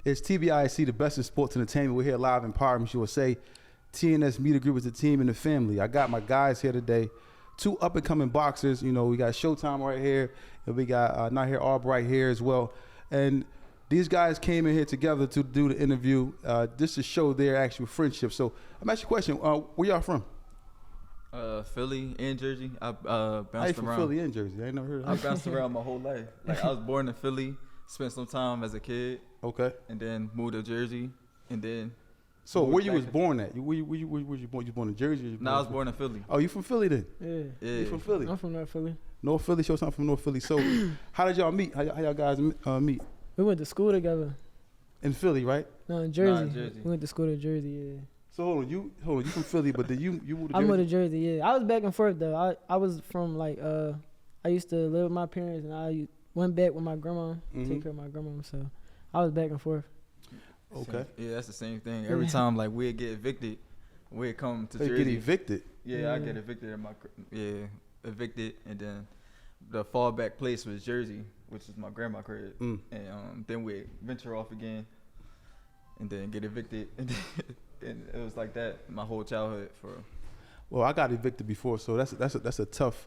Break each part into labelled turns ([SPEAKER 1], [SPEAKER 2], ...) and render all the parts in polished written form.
[SPEAKER 1] It's TBIC, the best in sports entertainment. We're here live in Empowerment USA. TNS Media Group is the team and the family. I got my guys here today. Two up-and-coming boxers. You know, we got Showtime right here, and we got Nahir Albright here as well. And these guys came in here together to do the interview just to show their actual friendship. So I'm asking you a question. Where y'all from?
[SPEAKER 2] Philly and Jersey. I bounced
[SPEAKER 1] I ain't from
[SPEAKER 2] around.
[SPEAKER 1] Philly and Jersey. I ain't never heard of that.
[SPEAKER 2] I bounced around my whole life. Like I was born in Philly, spent some time as a kid. Okay. And then moved to Jersey, and then.
[SPEAKER 1] So where you was born at? Where you born? You born in Jersey?
[SPEAKER 2] No, I was born in Philly.
[SPEAKER 1] Oh, you from Philly then?
[SPEAKER 3] Yeah.
[SPEAKER 1] You from Philly?
[SPEAKER 3] I'm from North Philly.
[SPEAKER 1] North Philly. Show something from North Philly. So how did y'all meet? How y'all guys meet?
[SPEAKER 3] We went to school together.
[SPEAKER 1] In Philly, right?
[SPEAKER 3] No, in Jersey.
[SPEAKER 2] Nah, in Jersey.
[SPEAKER 3] We went to school in Jersey, yeah.
[SPEAKER 1] So hold on, you from Philly, but then you moved to Jersey?
[SPEAKER 3] I moved to Jersey, yeah. I was back and forth though. I was from like I used to live with my parents and I went back with my grandma, take care of my grandma. So I was back and forth.
[SPEAKER 1] Okay.
[SPEAKER 2] Yeah, that's the same thing. Every time like we'd get evicted, we'd come to Jersey.
[SPEAKER 1] Get evicted?
[SPEAKER 2] Yeah, I get evicted evicted, and then the fallback place was Jersey, which is my grandma's crib, and then we venture off again, and then get evicted, and it was like that my whole childhood.
[SPEAKER 1] Well, I got evicted before, so that's a tough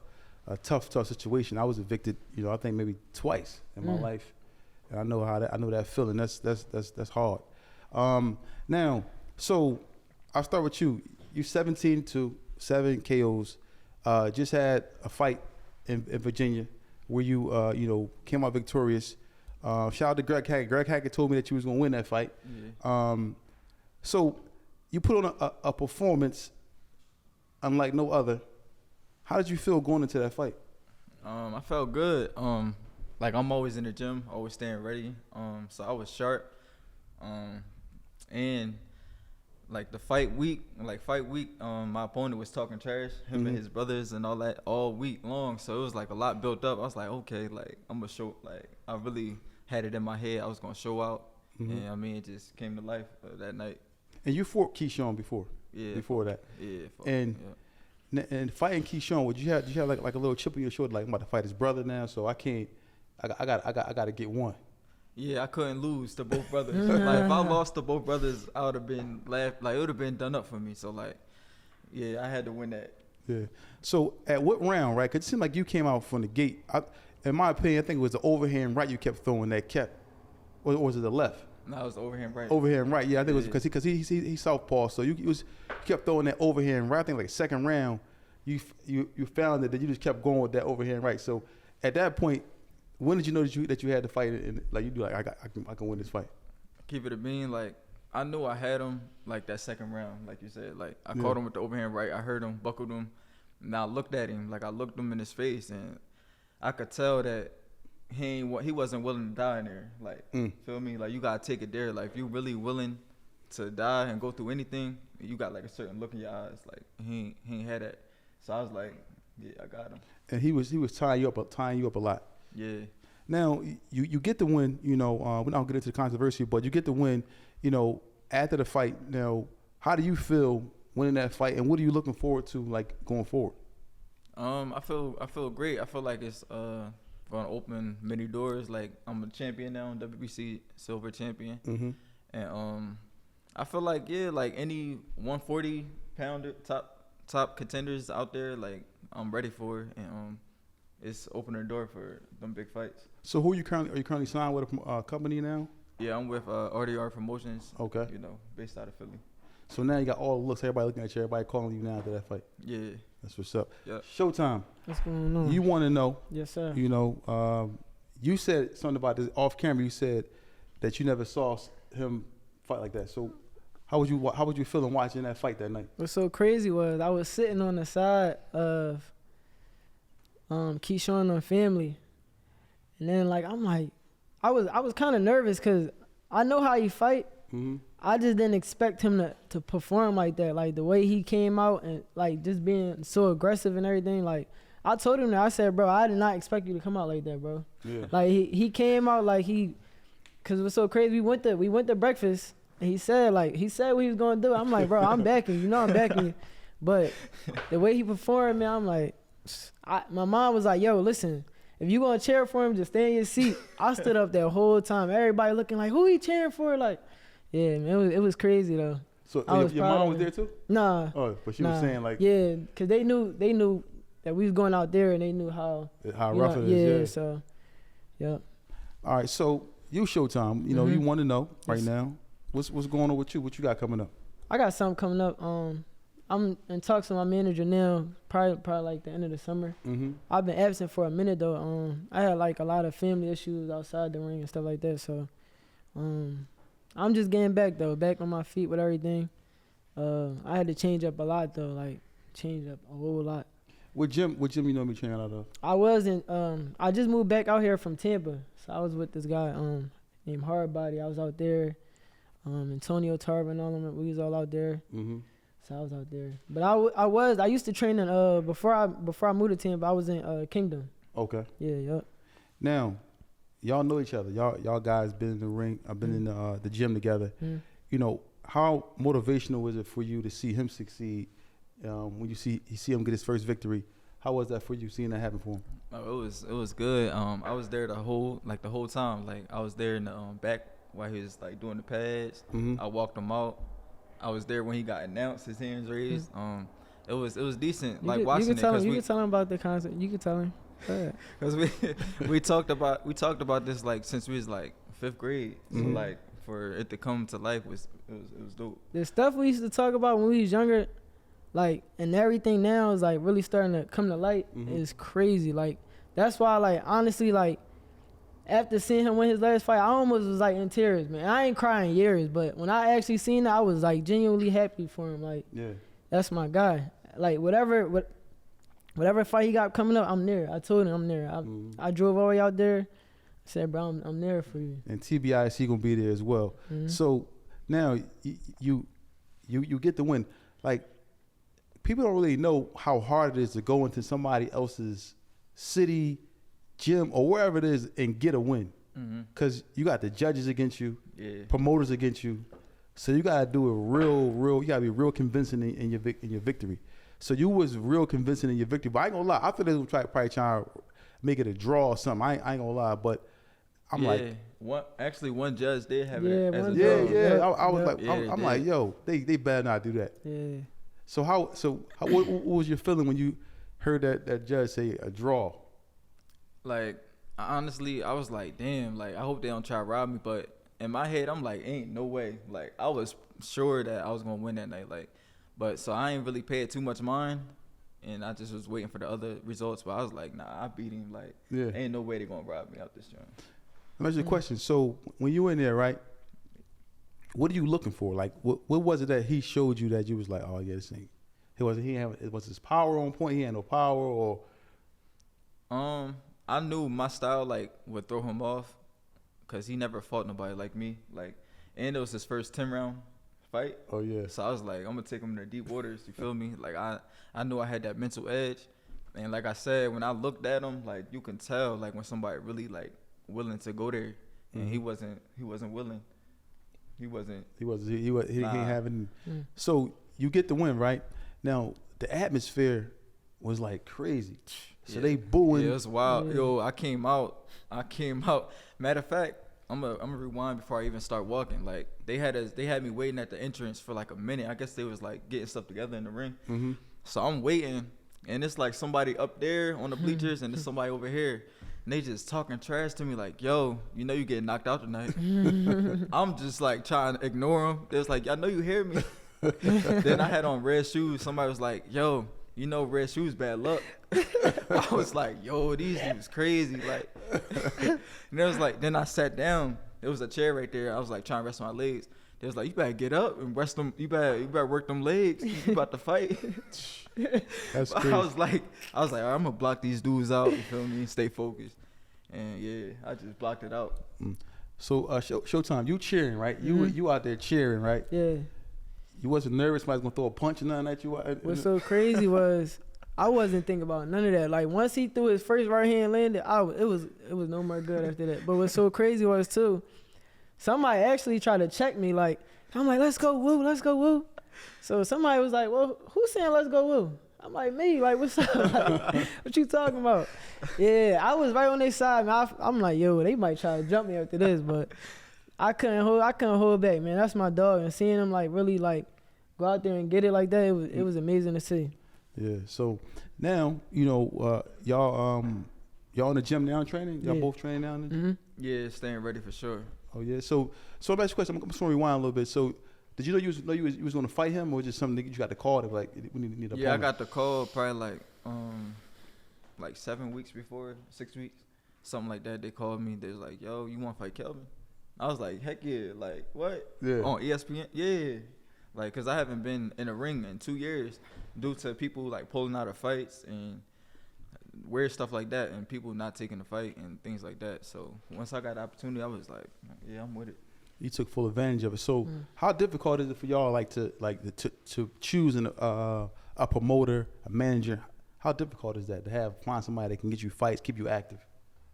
[SPEAKER 1] situation. I was evicted, I think maybe twice in my life, and I know that feeling. That's hard. Now, so I'll start with you. You 17-7 KOs. Just had a fight in Virginia where you came out victorious. Shout out to Greg Hackett. Greg Hackett told me that you was gonna win that fight. Yeah. So you put on a performance unlike no other. How did you feel going into that fight?
[SPEAKER 2] I felt good. Like I'm always in the gym, always staying ready. So I was sharp. And like the fight week, my opponent was talking trash, him and his brothers and all that all week long. So it was like a lot built up. I was like, okay, like I'm gonna show, like I really had it in my head. I was gonna show out. And I mean, it just came to life that night.
[SPEAKER 1] And you fought Keyshawn before?
[SPEAKER 2] Yeah.
[SPEAKER 1] Before that?
[SPEAKER 2] Yeah.
[SPEAKER 1] And fighting Keyshawn, did you have like a little chip on your shoulder, like I'm about to fight his brother now, so I got to get one.
[SPEAKER 2] Yeah, I couldn't lose to both brothers. Like if I lost to both brothers, I would have been laughed. Like it would have been done up for me. So like, yeah, I had to win that.
[SPEAKER 1] Yeah. So at what round, right? Cause it seemed like you came out from the gate. In my opinion, I think it was the overhand right you kept throwing that kept, or was it the left?
[SPEAKER 2] No, it was the overhand right.
[SPEAKER 1] Overhand right, yeah. I think it was because he southpaw, so you kept throwing that overhand right. I think like second round, you found that you just kept going with that overhand right. So at that point, when did you know that you had to fight and like you do like I can win this fight?
[SPEAKER 2] Keep it a bean. Like I knew I had him like that second round, like you said. Like I caught him with the overhand right. I heard him, buckled him. And I looked at him, like I looked him in his face, and I could tell that he wasn't willing to die in there. Like feel me? Like you gotta take it there. Like if you really willing to die and go through anything, you got like a certain look in your eyes. Like he ain't had that. So I was like, yeah, I got him.
[SPEAKER 1] And he was tying you up a lot.
[SPEAKER 2] Yeah.
[SPEAKER 1] Now you get the win. We're not gonna get into the controversy, but you get the win. After the fight. Now, how do you feel winning that fight, and what are you looking forward to like going forward?
[SPEAKER 2] I feel great. I feel like it's gonna open many doors. Like I'm a champion now, WBC silver champion, and I feel like like any 140-pounder top contenders out there, like I'm ready for it, and it's opening the door for them big fights.
[SPEAKER 1] So are you currently signed with a company now?
[SPEAKER 2] Yeah, I'm with RDR Promotions.
[SPEAKER 1] Okay.
[SPEAKER 2] Based out of Philly.
[SPEAKER 1] So now you got all the looks, everybody looking at you, everybody calling you now after that fight.
[SPEAKER 2] Yeah.
[SPEAKER 1] That's what's up.
[SPEAKER 2] Yep.
[SPEAKER 3] Showtime. What's going on?
[SPEAKER 1] You want to know?
[SPEAKER 3] Yes, sir.
[SPEAKER 1] You said something about this off camera. You said that you never saw him fight like that. So how was you feeling watching that fight that night?
[SPEAKER 3] What's so crazy was I was sitting on the side of Keyshawn and family, and then like I'm like, I was kind of nervous because I know how he fight. I just didn't expect him to perform like that. Like the way he came out and like just being so aggressive and everything. Like I told him that, I said, bro, I did not expect you to come out like that, bro. Yeah. Like he came out like cause it was so crazy. We went to breakfast and he said what he was gonna do. I'm like, bro, I'm backing you. I'm backing you. But the way he performed, man, I'm like, my mom was like, yo, listen, if you gonna cheer for him, just stay in your seat. I stood up that whole time. Everybody looking like, who he cheering for? Like, yeah, man, it was crazy though.
[SPEAKER 1] So your mom was there too?
[SPEAKER 3] Nah.
[SPEAKER 1] Oh, but she was saying like,
[SPEAKER 3] yeah, cause they knew that we was going out there, and they knew how
[SPEAKER 1] rough it is.
[SPEAKER 3] Yeah, so, yeah.
[SPEAKER 1] All right, so you Showtime. You know, you want to know right now what's going on with you? What you got coming up?
[SPEAKER 3] I got something coming up. I'm in talks with my manager now. Probably like the end of the summer. I've been absent for a minute though. I had like a lot of family issues outside the ring and stuff like that. So, I'm just getting back though, back on my feet with everything. I had to change up a lot though, like change up a whole lot.
[SPEAKER 1] What gym you know me training out of?
[SPEAKER 3] I wasn't. I just moved back out here from Tampa, so I was with this guy named Hardbody. I was out there. Antonio Tarver and all of them. We was all out there. So I was out there. But I used to train in before I moved to Tampa. I was in Kingdom.
[SPEAKER 1] Okay.
[SPEAKER 3] Yeah. Yep.
[SPEAKER 1] Now, y'all know each other. Y'all guys been in the ring. I've been in the gym together. You know, how motivational is it for you to see him succeed? When you see him get his first victory, how was that for you seeing that happen for him?
[SPEAKER 2] Oh, it was good. I was there the whole time. Like I was there in the back while he was like doing the pads. I walked him out. I was there when he got announced, his hands raised. It was decent.
[SPEAKER 3] You can tell him about the concert. You can tell him.
[SPEAKER 2] Because we talked about this like since we was like 5th grade. So like for it to come to life was dope.
[SPEAKER 3] The stuff we used to talk about when we was younger, like, and everything now is like really starting to come to light. Is crazy. Like that's why, like, honestly, like after seeing him win his last fight, I almost was like in tears, man. I ain't crying years, but when I actually seen it, I was like genuinely happy for him. Like, that's my guy. Like whatever fight he got coming up, I'm there. I told him I'm there. I drove all the way out there. I said, bro, I'm there for you.
[SPEAKER 1] And TBIS, he gonna be there as well. So now you get the win. Like, people don't really know how hard it is to go into somebody else's city, gym, or wherever it is and get a win. Because you got the judges against you, promoters against you. So you gotta do it real. You gotta be real convincing in your victory. So you was real convincing in your victory. But I ain't gonna lie, I thought they was probably trying to make it a draw or something. I ain't gonna lie, but I'm like,
[SPEAKER 2] one judge did have it as a
[SPEAKER 1] draw.
[SPEAKER 2] draw.
[SPEAKER 1] I was like, I'm like, yo, they better not do that.
[SPEAKER 3] Yeah.
[SPEAKER 1] So what was your feeling when you heard that judge say a draw?
[SPEAKER 2] Like, honestly, I was like, damn, like I hope they don't try to rob me. But in my head, I'm like, ain't no way. Like I was sure that I was gonna win that night. Like, but so I ain't really paid too much mind, and I just was waiting for the other results. But I was like, nah, I beat him. Like, ain't no way they gonna rob me out this joint.
[SPEAKER 1] Let me ask you a question. So when you were in there, right? What are you looking for? Like, what was it that he showed you that you was like, oh yeah, this thing? Was his power on point? He had no power, or?
[SPEAKER 2] I knew my style like would throw him off, cause he never fought nobody like me. Like, and it was his first 10-round fight.
[SPEAKER 1] Oh yeah.
[SPEAKER 2] So I was like, I'm gonna take him to deep waters. You feel me? Like I knew I had that mental edge, and like I said, when I looked at him, like you can tell like when somebody really like willing to go there, and he wasn't willing. He ain't having. So you get the win, right? Now the atmosphere was like crazy. So they booing. Yeah, it was wild. Yo, I came out. Matter of fact, I'm gonna rewind before I even start walking. Like they had me waiting at the entrance for like a minute. I guess they was like getting stuff together in the ring. So I'm waiting, and it's like somebody up there on the bleachers, and there's somebody over here. And they just talking trash to me like, yo, you know you getting knocked out tonight. I'm just like trying to ignore them. They was like, I know you hear me. Then I had on red shoes. Somebody was like, yo, you know red shoes bad luck. I was like, yo, these dudes crazy. Like, and it was like, then I sat down. There was a chair right there. I was like trying to rest my legs. They was like, you better get up and rest them. You better work them legs. You about to fight.
[SPEAKER 1] That's crazy.
[SPEAKER 2] I was like, all right, I'm gonna block these dudes out. You feel me? Stay focused. And yeah, I just blocked it out.
[SPEAKER 1] So Showtime, you cheering, right? You out there cheering, right?
[SPEAKER 3] Yeah.
[SPEAKER 1] You wasn't nervous somebody's gonna throw a punch or nothing at you?
[SPEAKER 3] What's so crazy was I wasn't thinking about none of that. Like once he threw his first right hand landed, it was no more good after that. But what's so crazy was too, somebody actually tried to check me. Like I'm like, let's go woo, let's go woo. So somebody was like, well, who's saying let's go woo? I'm like, me, like, what's up? Like, what you talking about? Yeah, I was right on their side, man. I'm like, yo, they might try to jump me after this, but I couldn't hold back, man. That's my dog, and seeing him like really like go out there and get it like that, it was amazing to see.
[SPEAKER 1] Yeah. So now, you know, y'all in the gym now training? Y'all both training now?
[SPEAKER 3] Mm-hmm.
[SPEAKER 2] Yeah, staying ready for sure.
[SPEAKER 1] Oh yeah. So I'm asking a question. I'm just gonna rewind a little bit. So did you know you was gonna fight him, or just something that you got the call to like we need a
[SPEAKER 2] Yeah, I
[SPEAKER 1] opponent?
[SPEAKER 2] got the call probably like 7 weeks before, 6 weeks, something like that. They called me. They was like, "Yo, you want to fight Kelvin?" I was like, "Heck yeah!" Like what?
[SPEAKER 1] Yeah.
[SPEAKER 2] On ESPN? Yeah. Like, cause I haven't been in a ring in 2 years due to people like pulling out of fights and weird stuff like that, and people not taking the fight and things like that. So once I got the opportunity, I was like, "Yeah, I'm with it."
[SPEAKER 1] You took full advantage of it. So how difficult is it for y'all to choose a promoter, a manager? How difficult is that to find somebody that can get you fights, keep you active?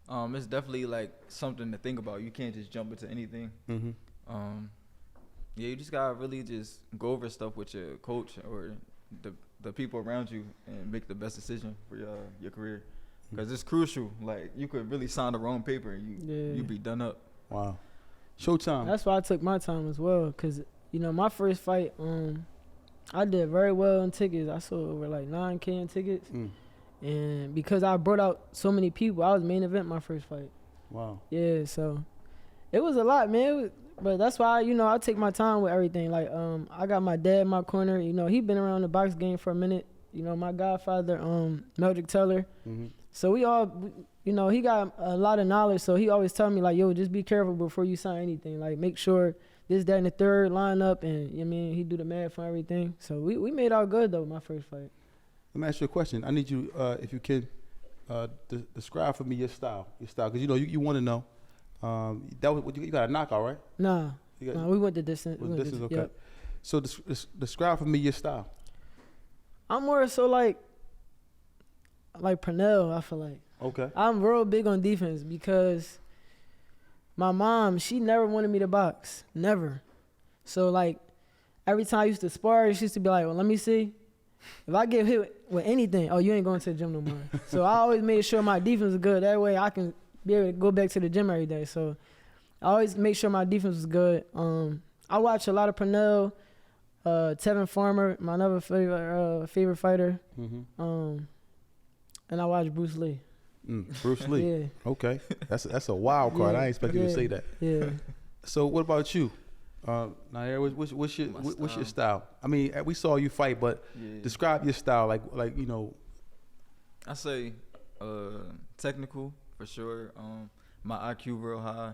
[SPEAKER 2] It's definitely like something to think about. You can't just jump into anything.
[SPEAKER 1] Mm-hmm.
[SPEAKER 2] Yeah, you just gotta really just go over stuff with your coach or the people around you and make the best decision for your career. Because it's crucial. Like, you could really sign the wrong paper and you be done up.
[SPEAKER 1] Wow. Showtime.
[SPEAKER 3] That's why I took my time as well, because, you know, my first fight, I did very well in tickets. I sold over like 9K in tickets. And because I brought out so many people, I was main event my first fight.
[SPEAKER 1] Wow.
[SPEAKER 3] Yeah, so it was a lot, man. But that's why, you know, I take my time with everything. Like, I got my dad in my corner. You know, he been around the box game for a minute. You know, my godfather, Meldrick Teller.
[SPEAKER 1] Mm-hmm.
[SPEAKER 3] So we all, you know, he got a lot of knowledge. So he always tell me, like, yo, just be careful before you sign anything. Like, make sure this, that, and the third line up. And, you know what I mean, he do the math for everything. So we made out good, though, my first fight.
[SPEAKER 1] Let me ask you a question. I need you, if you can, describe for me your style. Because, you know, you want to know. That was you got a knockout, right?
[SPEAKER 3] Nah, we went the distance.
[SPEAKER 1] Okay.
[SPEAKER 3] Yep.
[SPEAKER 1] So describe for me your style.
[SPEAKER 3] I'm more so like Pernell, I feel like.
[SPEAKER 1] Okay.
[SPEAKER 3] I'm real big on defense because my mom, she never wanted me to box. Never. So, like, every time I used to spar, she used to be like, well, let me see. If I get hit with anything, oh, you ain't going to the gym no more. So I always made sure my defense was good. That way I can be able to go back to the gym every day. So I always make sure my defense was good. I watch a lot of Pernell, Tevin Farmer, my another favorite fighter.
[SPEAKER 1] Mm-hmm.
[SPEAKER 3] And I watch Bruce Lee.
[SPEAKER 1] Bruce Lee.
[SPEAKER 3] Yeah.
[SPEAKER 1] Okay. That's a wild card.
[SPEAKER 3] Yeah.
[SPEAKER 1] I ain't expect you to say that.
[SPEAKER 3] Yeah.
[SPEAKER 1] So what about you? Nahir, what's your style? I mean, we saw you fight, but describe your style, like you know.
[SPEAKER 2] I say technical for sure. My IQ real high.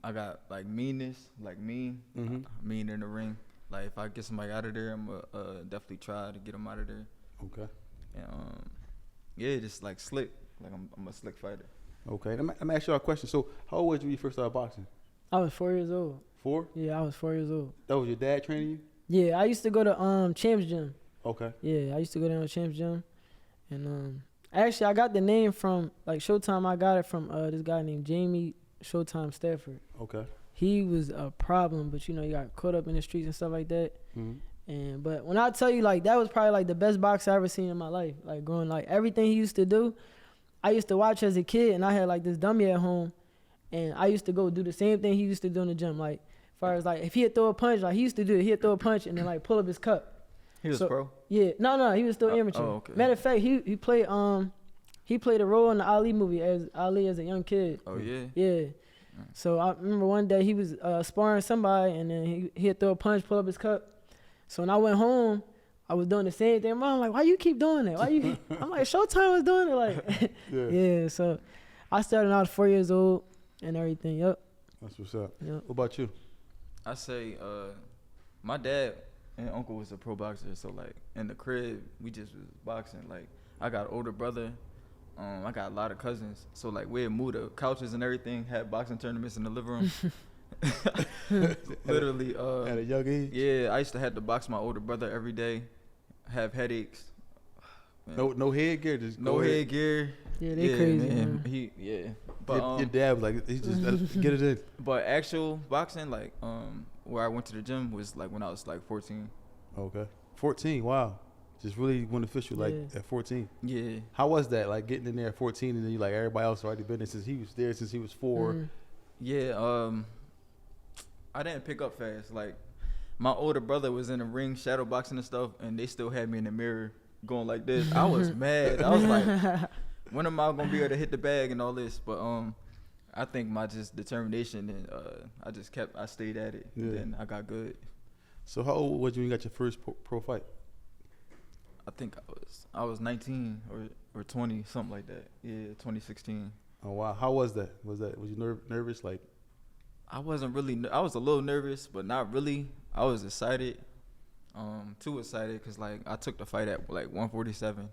[SPEAKER 2] I got like meanness, like mean in the ring. Like, if I get somebody out of there, I'm definitely try to get them out of there.
[SPEAKER 1] Okay.
[SPEAKER 2] And just like slick. Like, I'm a slick fighter.
[SPEAKER 1] Okay. Let me ask you a question. So how old were you when you first started boxing?
[SPEAKER 3] I was 4 years old.
[SPEAKER 1] 4?
[SPEAKER 3] Yeah, I was 4 years old.
[SPEAKER 1] That was your dad training you?
[SPEAKER 3] Yeah, I used to go to Champs Gym.
[SPEAKER 1] Okay.
[SPEAKER 3] Yeah, I used to go down to Champs Gym. And actually, I got the name from, like, Showtime. I got it from this guy named Jamie Showtime Stafford.
[SPEAKER 1] Okay.
[SPEAKER 3] He was a problem, but, you know, he got caught up in the streets and stuff like that.
[SPEAKER 1] Mm-hmm.
[SPEAKER 3] But when I tell you, like, that was probably, like, the best boxer I ever seen in my life. Like, growing, like, everything he used to do, I used to watch as a kid, and I had, like, this dummy at home. And I used to go do the same thing he used to do in the gym. Like, as far as, like, if he'd throw a punch, like, he used to do it. He'd throw a punch and then, like, pull up his cup.
[SPEAKER 2] He was pro?
[SPEAKER 3] Yeah. No, he was still amateur.
[SPEAKER 2] Oh, okay.
[SPEAKER 3] Matter of fact, he played a role in the Ali movie as Ali as a young kid.
[SPEAKER 2] Oh, yeah?
[SPEAKER 3] Yeah. So I remember one day he was sparring somebody, and then he'd throw a punch, pull up his cup. So when I went home, I was doing the same thing. Mom, like, why you keep doing that? I'm like, Showtime was doing it. Like, yeah. So I started out at 4 years old. And everything, yep.
[SPEAKER 1] That's what's up.
[SPEAKER 3] Yep.
[SPEAKER 1] What about you?
[SPEAKER 2] I say my dad and uncle was a pro boxer, so, like, in the crib, we just was boxing. Like, I got an older brother. I got a lot of cousins. So, like, we'd move the couches and everything, had boxing tournaments in the living room. Literally.
[SPEAKER 1] At a young age?
[SPEAKER 2] Yeah, I used to have to box my older brother every day, have headaches.
[SPEAKER 1] No headgear, just
[SPEAKER 2] no headgear.
[SPEAKER 3] Yeah, they crazy, man.
[SPEAKER 2] But
[SPEAKER 1] your dad was like, he just get it in.
[SPEAKER 2] But actual boxing, like, where I went to the gym was like when I was like 14.
[SPEAKER 1] Okay. 14, wow. Just really went official like at 14.
[SPEAKER 2] Yeah.
[SPEAKER 1] How was that? Like getting in there at 14 and then you like everybody else already been there since he was there since he was 4.
[SPEAKER 2] Yeah. I didn't pick up fast. Like my older brother was in the ring shadow boxing and stuff, and they still had me in the mirror going like this. I was mad. I was like, when am I gonna be able to hit the bag and all this? But I think my just determination and I stayed at it. And then I got good.
[SPEAKER 1] So how old was you when you got your first pro fight?
[SPEAKER 2] I think I was 19 or 20, something like that. Yeah, 2016.
[SPEAKER 1] Oh wow, how was that? Was you nervous? Like,
[SPEAKER 2] I wasn't really. I was a little nervous, but not really. I was excited. Too excited because like I took the fight at like 147.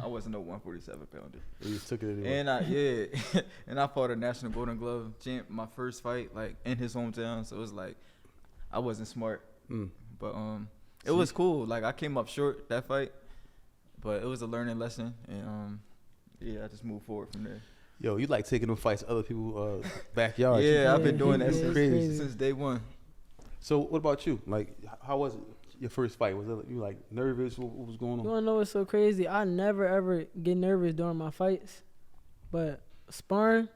[SPEAKER 2] I wasn't no 147 pounder.
[SPEAKER 1] You just took it anyway.
[SPEAKER 2] And and I fought a national Golden Glove champ my first fight like in his hometown. So it was like I wasn't smart, but it was cool. Like I came up short that fight, but it was a learning lesson, and I just moved forward from there.
[SPEAKER 1] Yo, you like taking them fights to other people's backyards.
[SPEAKER 2] Yeah, I've been doing that
[SPEAKER 1] crazy.
[SPEAKER 2] since day one.
[SPEAKER 1] So what about you? Like, how was it? Your first fight, was it, you like nervous? What was going on?
[SPEAKER 3] You wanna know what's so crazy? I never ever get nervous during my fights, but sparring,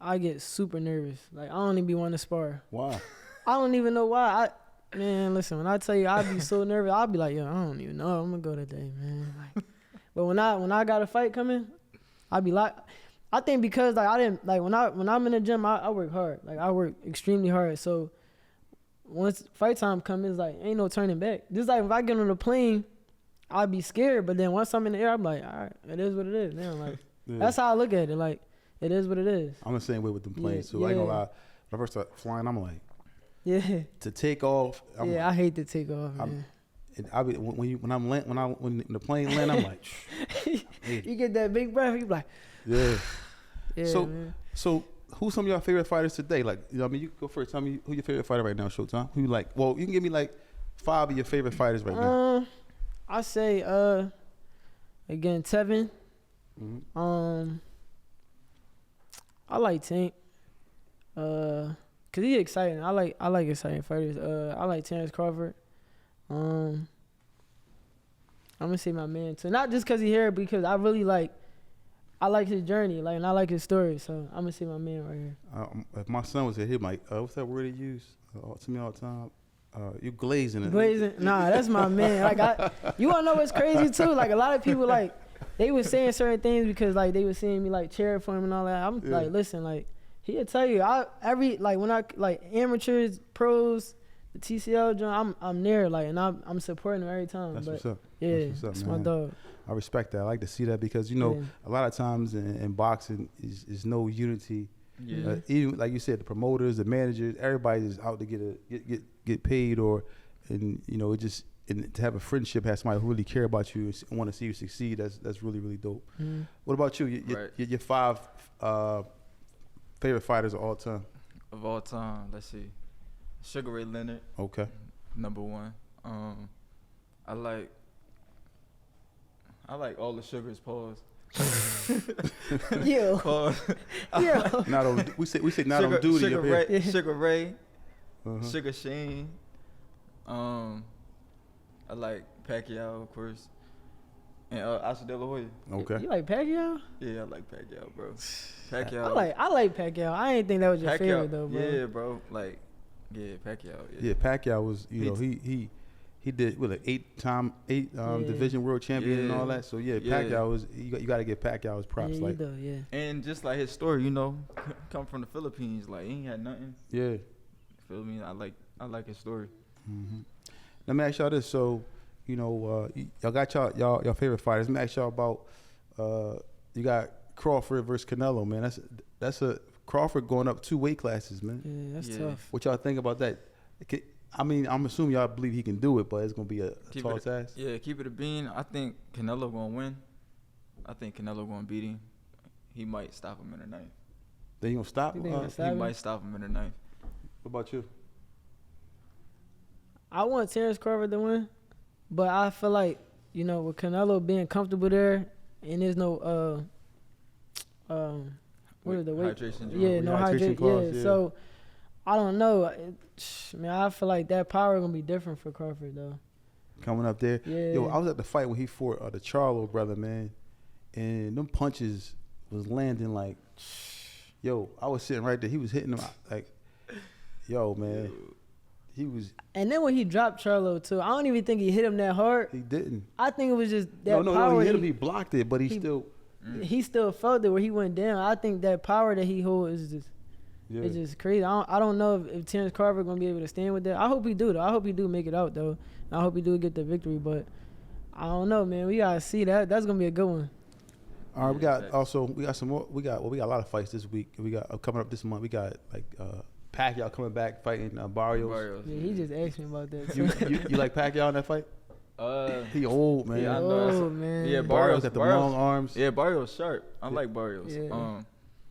[SPEAKER 3] I get super nervous. Like I don't even be wanting to spar.
[SPEAKER 1] Why?
[SPEAKER 3] I don't even know why. Man, listen, when I tell you I be so nervous, I'll be like, yo, I don't even know. I'm gonna go today, man. Like, but when I got a fight coming, I be like, I think because like I didn't like when I'm in the gym, I work hard. Like I work extremely hard. So once fight time comes, it's like ain't no turning back. Just like if I get on the plane, I'll be scared. But then once I'm in the air, I'm like, all right, it is what it is. Now, like that's how I look at it. Like it is what it is.
[SPEAKER 1] I'm the same way with them planes. So I ain't gonna lie. When I first started flying, I'm like, to take off.
[SPEAKER 3] I hate to take off, man.
[SPEAKER 1] I be when the plane land, I'm like,
[SPEAKER 3] you get that big breath, you be like,
[SPEAKER 1] So who's some of your favorite fighters today? Like, you know, I mean, you go first. Tell me who your favorite fighter right now, Showtime. Who you like? Well, you can give me like 5 of your favorite fighters right now.
[SPEAKER 3] I say again Tevin. I like Tank. Cause he exciting. I like exciting fighters. I like Terrence Crawford. I'm gonna say my man too. Not just cause he here, because I really like. I like his journey, like, and I like his story. So I'm gonna say my man right here.
[SPEAKER 1] If my son was here, he'd be like, what's that word he use to me all the time? You glazing it.
[SPEAKER 3] Glazing? Nah, that's my man. Like you wanna know what's crazy too? Like a lot of people like they was saying certain things because like they was seeing me like cheer for him and all that. I'm like, listen, like he'll tell you. When I like amateurs, pros, the TCL joint, I'm there, like, and I'm supporting him every time.
[SPEAKER 1] That's
[SPEAKER 3] but
[SPEAKER 1] what's up.
[SPEAKER 3] Yeah,
[SPEAKER 1] that's
[SPEAKER 3] my dog.
[SPEAKER 1] I respect that. I like to see that because, you know, a lot of times in boxing is no unity. Yeah. Even like you said, the promoters, the managers, everybody is out to get paid, and you know, and to have a friendship, have somebody who really care about you and want to see you succeed. That's really, really dope. What about you? Your 5 favorite fighters of all time?
[SPEAKER 2] Of all time, let's see. Sugar Ray Leonard.
[SPEAKER 1] Okay.
[SPEAKER 2] Number 1. I like all the sugars. Pause.
[SPEAKER 3] Yo.
[SPEAKER 2] Pause.
[SPEAKER 3] Yo.
[SPEAKER 1] Not on. We say not on duty.
[SPEAKER 2] Sugar Ray. Sugar Ray.
[SPEAKER 1] Uh-huh.
[SPEAKER 2] Sugar Shane. I like Pacquiao, of course, and Oscar De La Hoya.
[SPEAKER 1] Okay.
[SPEAKER 3] You like Pacquiao?
[SPEAKER 2] Yeah, I like Pacquiao, bro. Pacquiao.
[SPEAKER 3] I like Pacquiao. I ain't think that was your favorite though, bro.
[SPEAKER 2] Yeah, bro. Like, yeah, Pacquiao.
[SPEAKER 1] Yeah, Pacquiao was. You know, he did with an 8-time division world champion and all that. So Pacquiao was. You got to give Pacquiao his props.
[SPEAKER 3] Yeah,
[SPEAKER 1] like,
[SPEAKER 2] and just like his story, you know, come from the Philippines. Like, he ain't had nothing.
[SPEAKER 1] Yeah.
[SPEAKER 2] Feel me? I like his story.
[SPEAKER 1] Mm-hmm. Let me ask y'all this. So, you know, y'all got y'all favorite fighters. Let me ask y'all about. You got Crawford versus Canelo, man. That's a Crawford going up 2 weight classes, man.
[SPEAKER 3] Yeah, that's tough.
[SPEAKER 1] What y'all think about that? I mean, I'm assuming y'all believe he can do it, but it's gonna be a tall task.
[SPEAKER 2] Yeah, keep it a bean. I think Canelo gonna win. I think Canelo gonna beat him. He might stop him in the 9th.
[SPEAKER 1] Then you gonna stop?
[SPEAKER 2] He might stop him in the 9th.
[SPEAKER 1] What about you?
[SPEAKER 3] I want Terrence Crawford to win, but I feel like, you know, with Canelo being comfortable there, and there's no what is the weight?
[SPEAKER 2] Hydration.
[SPEAKER 3] Yeah, no hydration. Clause, yeah, so I don't know. Man, I feel like that power gonna be different for Crawford though.
[SPEAKER 1] coming up there.
[SPEAKER 3] Yeah.
[SPEAKER 1] Yo, I was at the fight when he fought the Charlo brother, man, and them punches was landing like, yo, I was sitting right there. He was hitting them like, yo, man, he was.
[SPEAKER 3] And then when he dropped Charlo too, I don't even think he hit him that hard.
[SPEAKER 1] He didn't.
[SPEAKER 3] I think it was just that
[SPEAKER 1] No,
[SPEAKER 3] power.
[SPEAKER 1] he hit him. He blocked it, but he still.
[SPEAKER 3] He still felt it where he went down. I think that power that he holds is just.
[SPEAKER 1] Yeah.
[SPEAKER 3] It's just crazy. I don't know if Terrence Carver gonna be able to stand with that. I hope he do though. I hope he do make it out though. I hope he do get the victory. But I don't know, man. We gotta see that. That's gonna be a good one.
[SPEAKER 1] All right, we got some more. We got a lot of fights this week. We got coming up this month. We got like Pacquiao coming back fighting Barrios.
[SPEAKER 3] Yeah, he just asked me about that.
[SPEAKER 1] You like Pacquiao in that fight?
[SPEAKER 2] He
[SPEAKER 1] old, man.
[SPEAKER 2] Yeah, I know.
[SPEAKER 3] Oh man.
[SPEAKER 2] Yeah,
[SPEAKER 1] Barrios got the long arms.
[SPEAKER 2] Yeah, Barrios sharp. I like Barrios.
[SPEAKER 3] Yeah.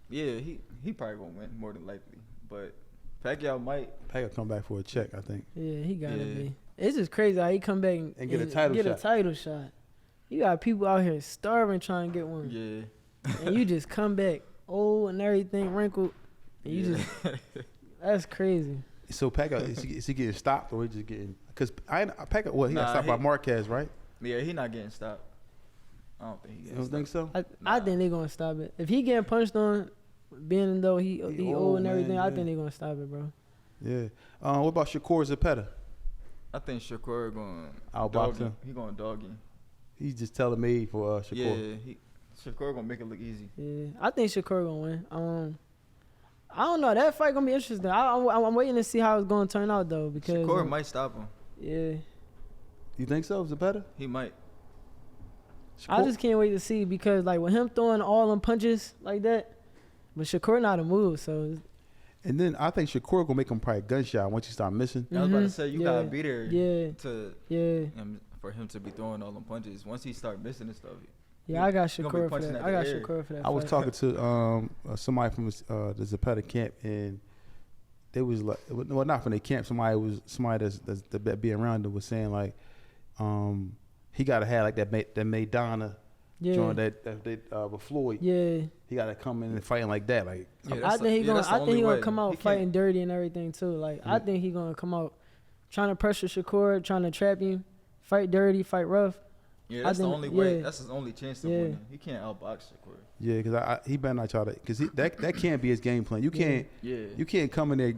[SPEAKER 2] Yeah, he probably gonna win more than likely, but Pacquiao might.
[SPEAKER 1] Pacquiao come back for a check, I think.
[SPEAKER 3] Yeah, he gotta be. It's just crazy how he come back
[SPEAKER 1] And get a title shot.
[SPEAKER 3] You got people out here starving trying to get one.
[SPEAKER 2] Yeah.
[SPEAKER 3] And you just come back old and everything, wrinkled. And you just, that's crazy.
[SPEAKER 1] So Pacquiao, is he getting stopped or he just getting? Because Pacquiao, well, he got stopped by Marquez, right?
[SPEAKER 2] Yeah, he not getting stopped. I don't think he
[SPEAKER 1] You
[SPEAKER 2] getting
[SPEAKER 1] don't think so?
[SPEAKER 3] I think they're gonna stop it. If he getting punched on, being though he old and everything,
[SPEAKER 1] man,
[SPEAKER 3] I think they're gonna stop it, bro.
[SPEAKER 1] Yeah. What about Shakur Zepeda?
[SPEAKER 2] I think Shakur going
[SPEAKER 1] Outbox him.
[SPEAKER 2] He going dog him.
[SPEAKER 1] He's just telling for Shakur.
[SPEAKER 2] Yeah, Shakur gonna make it look easy.
[SPEAKER 3] Yeah, I think Shakur gonna win. I don't know. That fight gonna be interesting. I'm waiting to see how it's gonna turn out though, because
[SPEAKER 2] Shakur might stop him.
[SPEAKER 3] Yeah.
[SPEAKER 1] You think so, Zepeda?
[SPEAKER 2] He might.
[SPEAKER 3] I just can't wait to see, because like with him throwing all them punches like that, but Shakur not a move, so.
[SPEAKER 1] And then I think Shakur gonna make him probably gunshot once he start missing.
[SPEAKER 2] I was about to say you gotta be there.
[SPEAKER 3] Yeah.
[SPEAKER 2] For him to be throwing all them punches. Once he start missing and stuff.
[SPEAKER 3] Yeah, I got Shakur for that. Shakur for that.
[SPEAKER 1] I was talking to somebody from the Zepeda camp, and they was like, well, not from the camp. Somebody that be around them was saying like, he gotta have like that Maidana joint that with Floyd.
[SPEAKER 3] Yeah,
[SPEAKER 1] he gotta come in and fighting like that. Like,
[SPEAKER 3] I think he gonna come out fighting dirty and everything too. Like, I think he gonna come out trying to pressure Shakur, trying to trap him, fight dirty, fight rough.
[SPEAKER 2] Yeah, that's the only way. That's his only chance to win. He can't outbox Shakur.
[SPEAKER 1] Yeah, because he better not try to. Because that can't be his game plan. You can't.
[SPEAKER 2] Yeah.
[SPEAKER 1] You can't come in there,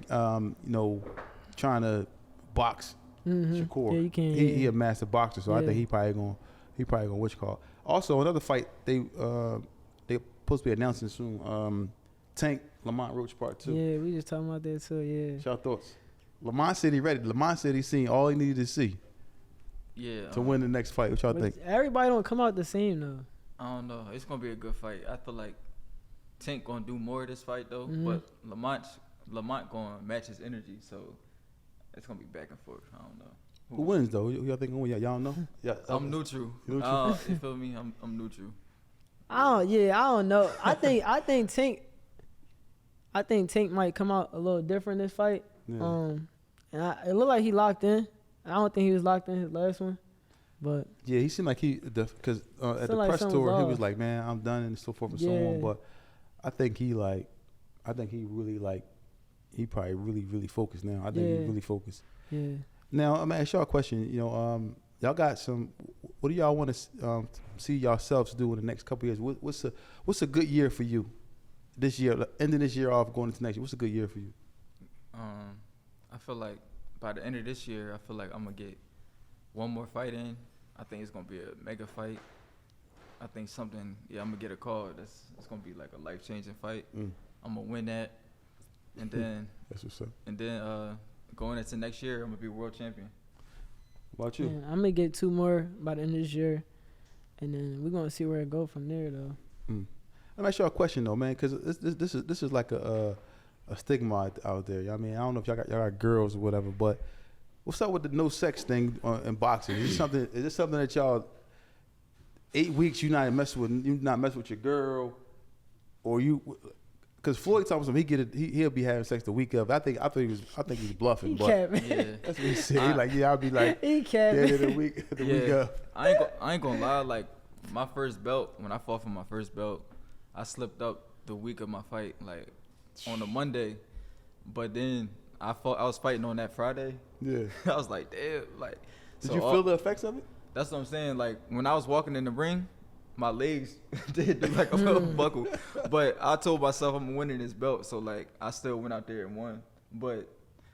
[SPEAKER 1] trying to box Shakur.
[SPEAKER 3] Yeah, you can't.
[SPEAKER 1] He a master boxer, so I think he probably gonna which call. Also, another fight they supposed to be announcing soon. Tank Lamont Roach Part 2.
[SPEAKER 3] Yeah, we just talking about that too. Yeah.
[SPEAKER 1] What's your thoughts? Lamont said he ready. Lamont said he seen all he needed to see.
[SPEAKER 2] Yeah.
[SPEAKER 1] To win the next fight. What y'all think?
[SPEAKER 3] Everybody don't come out the same though.
[SPEAKER 2] I don't know. It's gonna be a good fight. I feel like Tank gonna do more of this fight though, but Lamont gonna match his energy, so it's gonna be back and forth. I don't know.
[SPEAKER 1] Who wins though? Y'all think who win? Y'all don't know? Yeah.
[SPEAKER 2] I'm neutral. You feel me? I'm neutral.
[SPEAKER 3] I don't know. I think Tank might come out a little different this fight. Yeah. And it looked like he locked in. I don't think he was locked in his last one, but
[SPEAKER 1] yeah, he seemed like because at the press tour he was like, man, I'm done and so forth and so on. But I think he really he probably really focused now. I think he's really focused.
[SPEAKER 3] Yeah.
[SPEAKER 1] Now I'm gonna ask y'all a question. Y'all got some. What do y'all want to see yourselves do in the next couple of years? What's a good year for you this year? Ending this year off, going into next year. What's a good year for you?
[SPEAKER 2] I feel like by the end of this year, I feel like I'm gonna get one more fight in. I think it's gonna be a mega fight. I think I'm gonna get a call. It's gonna be like a life-changing fight. I'm gonna win that, and then
[SPEAKER 1] that's what's up.
[SPEAKER 2] And then going into next year, I'm gonna be world champion.
[SPEAKER 1] What about you?
[SPEAKER 3] Yeah, I'm gonna get 2 more by the end of this year, and then we're gonna see where it go from there though.
[SPEAKER 1] Let me ask y'all a question though, man, because this is like a stigma out there. I mean, I don't know if y'all got girls or whatever, but what's up with the no sex thing in boxing? Is this something that y'all 8 weeks you not messing with your girl, or you? Because Floyd told him he'll be having sex the week of. I think he was bluffing, but
[SPEAKER 3] yeah.
[SPEAKER 1] That's what he said. I'll be like
[SPEAKER 3] he capping.
[SPEAKER 1] the week of.
[SPEAKER 2] I ain't gonna lie. Like my first belt, when I fought for my first belt, I slipped up the week of my fight, like on a Monday, but then I was fighting on that Friday.
[SPEAKER 1] Yeah.
[SPEAKER 2] I was like, damn, like
[SPEAKER 1] Did you feel the effects of it?
[SPEAKER 2] That's what I'm saying. Like when I was walking in the ring, my legs did do like a little buckle. But I told myself I'm winning this belt, so like I still went out there and won. But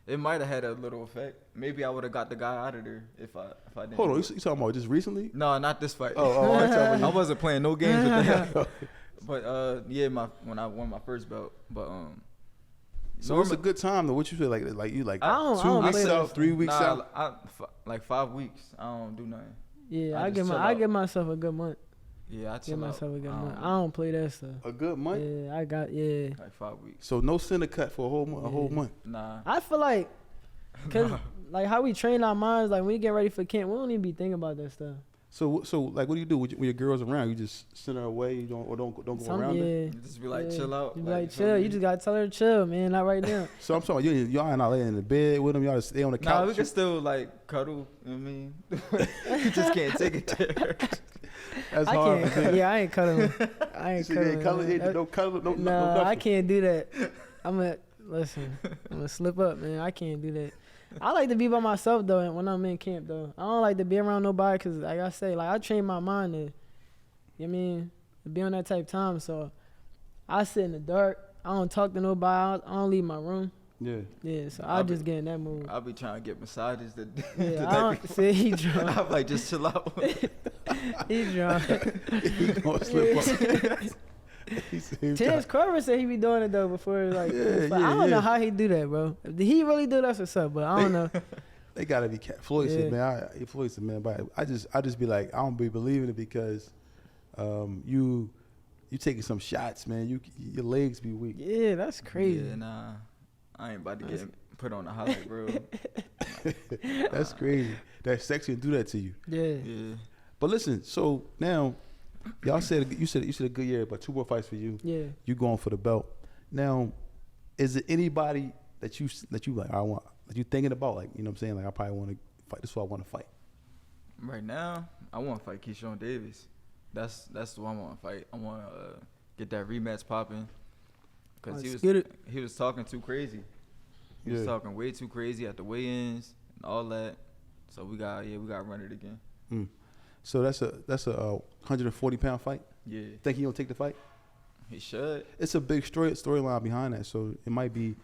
[SPEAKER 2] it might have had a little effect. Maybe I would have got the guy out of there if I didn't.
[SPEAKER 1] Hold on, you talking about just recently?
[SPEAKER 2] No, not this fight.
[SPEAKER 1] I
[SPEAKER 2] I wasn't playing no games with that. But yeah, when I won my first belt. But
[SPEAKER 1] so it's a good time though. What you feel like you like
[SPEAKER 3] I don't
[SPEAKER 1] 2 weeks
[SPEAKER 3] play
[SPEAKER 1] out, 3 weeks out?
[SPEAKER 2] Like 5 weeks. I don't do nothing.
[SPEAKER 3] Yeah, I give myself a good month.
[SPEAKER 2] Yeah, I
[SPEAKER 3] Give myself a good
[SPEAKER 2] out.
[SPEAKER 3] month. I don't play that stuff.
[SPEAKER 1] A good month?
[SPEAKER 3] Yeah,
[SPEAKER 2] like 5 weeks.
[SPEAKER 1] So no center cut for a whole month.
[SPEAKER 2] Nah.
[SPEAKER 3] I feel like, cause like how we train our minds, like when we get ready for camp, we don't even be thinking about that stuff.
[SPEAKER 1] So like, what do you do when your girl's around? You just send her away. You don't go around her.
[SPEAKER 2] You just be like, chill out.
[SPEAKER 3] You be like chill. You just gotta tell her to chill, man. Not right now.
[SPEAKER 1] So I'm talking, y'all not laying in the bed with them. Y'all just stay on the couch.
[SPEAKER 2] Nah, we can still like cuddle. You know what I mean? You just can't take it there.
[SPEAKER 1] That's hard.
[SPEAKER 3] I can't. Yeah, I ain't cuddling. I ain't cuddling.
[SPEAKER 1] No cuddle. No,
[SPEAKER 3] no, I can't do that. I'm gonna slip up, man. I can't do that. I like to be by myself though, when I'm in camp though. I don't like to be around nobody because, like I say, like I train my mind to, you know what I mean, to be on that type of time. So I sit in the dark. I don't talk to nobody. I don't leave my room.
[SPEAKER 1] Yeah.
[SPEAKER 3] Yeah. So I just get in that mood.
[SPEAKER 2] I'll be trying to get massages.
[SPEAKER 3] Yeah. I don't see he drunk.
[SPEAKER 2] I'm like, just chill out.
[SPEAKER 3] He drunk.
[SPEAKER 1] He gonna slip up.
[SPEAKER 3] Terrence Crawford said he be doing it though before, like, I don't know how he do that, bro. Did he really do that or something? But I don't know.
[SPEAKER 1] They gotta be Floyd said, man. Floyd said, man, but I just be like, I don't be believing it because, you taking some shots, man. Your legs be weak.
[SPEAKER 3] Yeah, that's crazy.
[SPEAKER 2] Yeah, nah, I ain't about to get put on the highlight reel.
[SPEAKER 1] That's crazy. That's sexy to do that to you.
[SPEAKER 3] Yeah.
[SPEAKER 1] But listen, so now. Y'all said you said a good year, but 2 more fights for you.
[SPEAKER 3] Yeah.
[SPEAKER 1] You going for the belt. Now, is it anybody that you like that you thinking about, like, you know what I'm saying, like I probably want to fight, this is who I want to fight?
[SPEAKER 2] Right now, I want to fight Keyshawn Davis. That's who I want to fight. I want to get that rematch popping because he was talking too crazy. He was talking way too crazy at the weigh-ins and all that. So we got to run it again.
[SPEAKER 1] So that's a 140-pound fight?
[SPEAKER 2] Yeah.
[SPEAKER 1] Think he gonna take the fight?
[SPEAKER 2] He should.
[SPEAKER 1] It's a big storyline behind that, so it might be,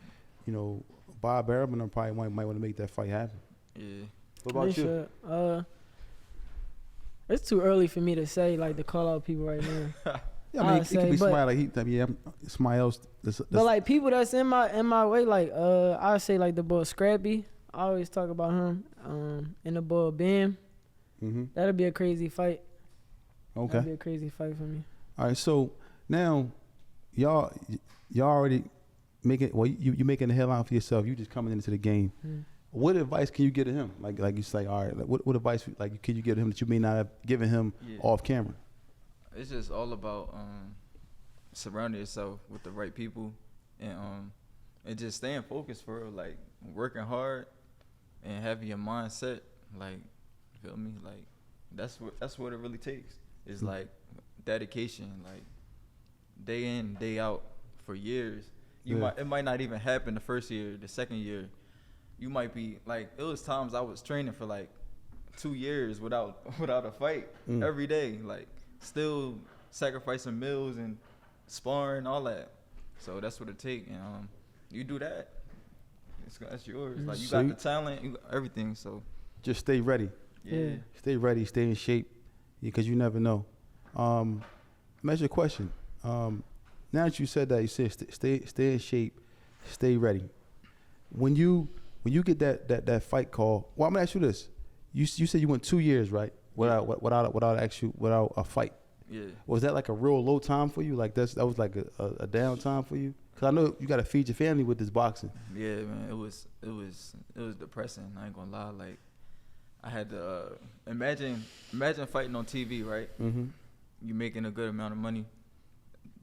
[SPEAKER 1] Bob Barabin probably might want to make that fight happen.
[SPEAKER 2] Yeah.
[SPEAKER 1] What about you?
[SPEAKER 3] It's too early for me to say, like, to call out people right now.
[SPEAKER 1] Yeah, I mean, it could be somebody like somebody else.
[SPEAKER 3] But like people that's in my way, like I say like the boy Scrappy. I always talk about him. And the boy Bam. That'll be a crazy fight.
[SPEAKER 1] Okay.
[SPEAKER 3] That'll be a crazy fight for me.
[SPEAKER 1] All right, so now y'all already making you making the headline for yourself. You just coming into the game. What advice can you give to him? Like you say, all right, like what advice can you give to him that you may not have given him off camera?
[SPEAKER 2] It's just all about surrounding yourself with the right people and just staying focused for real, like working hard and having your mindset, like, feel me? Like that's what it really takes. It's like dedication, like day in, day out for years. It might not even happen the first year, the second year. You might be like, it was times I was training for like 2 years without a fight every day, like still sacrificing meals and sparring, all that. So that's what it takes. And you do that, that's yours. Like you got the talent, you got everything. So
[SPEAKER 1] just stay ready.
[SPEAKER 2] Yeah.
[SPEAKER 1] Stay ready, stay in shape, because you never know. Let me ask you a question. Now that you said that, you said stay in shape, stay ready. When you get that fight call, well, I'm gonna ask you this. You said you went 2 years, right? Without a fight.
[SPEAKER 2] Yeah.
[SPEAKER 1] Was that like a real low time for you? Like that was like a down time for you? Cause I know you got to feed your family with this boxing.
[SPEAKER 2] Yeah, man. It was depressing. I ain't gonna lie. Like I had to imagine fighting on TV, right? You making a good amount of money,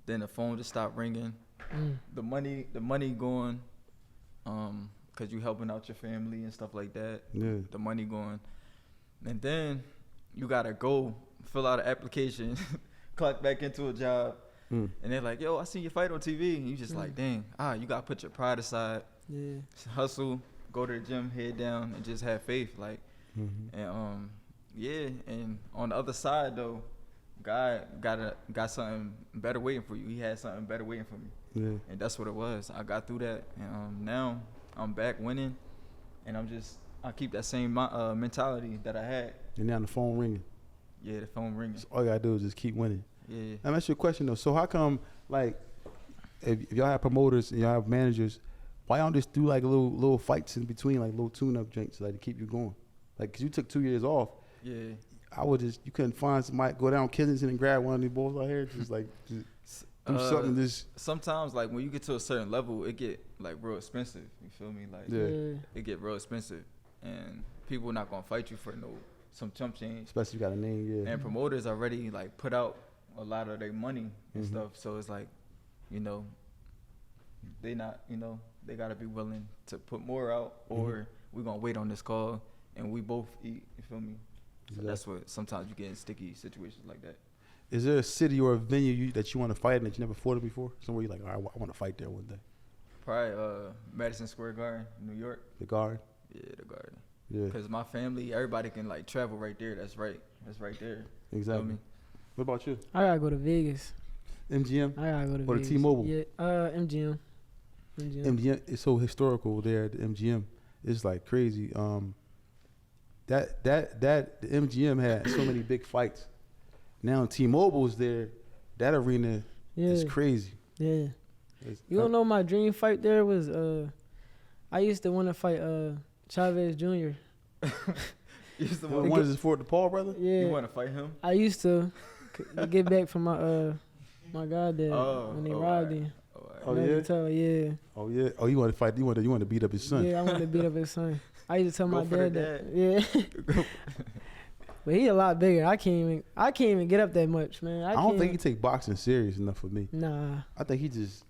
[SPEAKER 2] then the phone just stopped ringing. The money going, cause you helping out your family and stuff like that.
[SPEAKER 1] Yeah. The
[SPEAKER 2] money going, and then you gotta go fill out an application, clock back into a job, and they're like, "Yo, I see your fight on TV," and you just like, "Dang, you gotta put your pride aside, hustle, go to the gym, head down, and just have faith." Like And yeah, and on the other side though, God got something better waiting for you. He had something better waiting for me.
[SPEAKER 1] Yeah.
[SPEAKER 2] And that's what it was. I got through that, and now I'm back winning, and I keep that same mentality that I had.
[SPEAKER 1] And now the phone ringing.
[SPEAKER 2] Yeah, the phone ringing.
[SPEAKER 1] So all you gotta do is just keep winning.
[SPEAKER 2] Yeah.
[SPEAKER 1] Let me ask you a question though. So how come, like, if y'all have promoters and y'all have managers, why don't just do like little fights in between, like little tune-up drinks, like to keep you going? Like, 'cause you took 2 years off.
[SPEAKER 2] Yeah.
[SPEAKER 1] You couldn't find somebody, go down Kensington and grab one of these boys out here, just do something. Just
[SPEAKER 2] sometimes, like when you get to a certain level, it get like real expensive. You feel me? Like it get real expensive, and people not gonna fight you for some chump change.
[SPEAKER 1] Especially you got a name, yeah.
[SPEAKER 2] And promoters already like put out a lot of their money and stuff, so it's like, they not, they gotta be willing to put more out, or we gonna wait on this call and we both eat. You feel me? So that's what sometimes you get in sticky situations like that.
[SPEAKER 1] Is there a city or a venue that you want to fight in that you never fought it before? Somewhere you're like, all right, I want to fight there one day.
[SPEAKER 2] Probably Madison Square Garden, New York.
[SPEAKER 1] The Garden?
[SPEAKER 2] Yeah, the Garden.
[SPEAKER 1] Yeah.
[SPEAKER 2] Because my family, everybody can like travel right there. That's right there.
[SPEAKER 1] Exactly.
[SPEAKER 2] You know
[SPEAKER 1] what about you?
[SPEAKER 3] I gotta go to Vegas.
[SPEAKER 1] MGM?
[SPEAKER 3] I gotta go to
[SPEAKER 1] Vegas. Or the T-Mobile?
[SPEAKER 3] Yeah, MGM.
[SPEAKER 1] MGM is so historical there at the MGM. It's like crazy. The MGM had so many big fights. Now T-Mobile's there. That arena is crazy.
[SPEAKER 3] Yeah. You don't know my dream fight there was I used to want to fight Chavez Jr.
[SPEAKER 2] You used to
[SPEAKER 1] want to support the Paul brother?
[SPEAKER 3] Yeah.
[SPEAKER 2] You want to fight him?
[SPEAKER 3] I used to get back from my goddad when they robbed him.
[SPEAKER 1] Oh yeah.
[SPEAKER 3] Yeah.
[SPEAKER 1] Oh yeah. Oh, you want to fight? You want to beat up his son?
[SPEAKER 3] Yeah, I want to beat up his son. I used to tell my
[SPEAKER 2] Go
[SPEAKER 3] dad
[SPEAKER 2] for
[SPEAKER 3] that.
[SPEAKER 2] the
[SPEAKER 3] Yeah. But he a lot bigger. I can't even get up that much, man.
[SPEAKER 1] I don't think he take boxing serious enough for me.
[SPEAKER 3] Nah.
[SPEAKER 1] I think he just.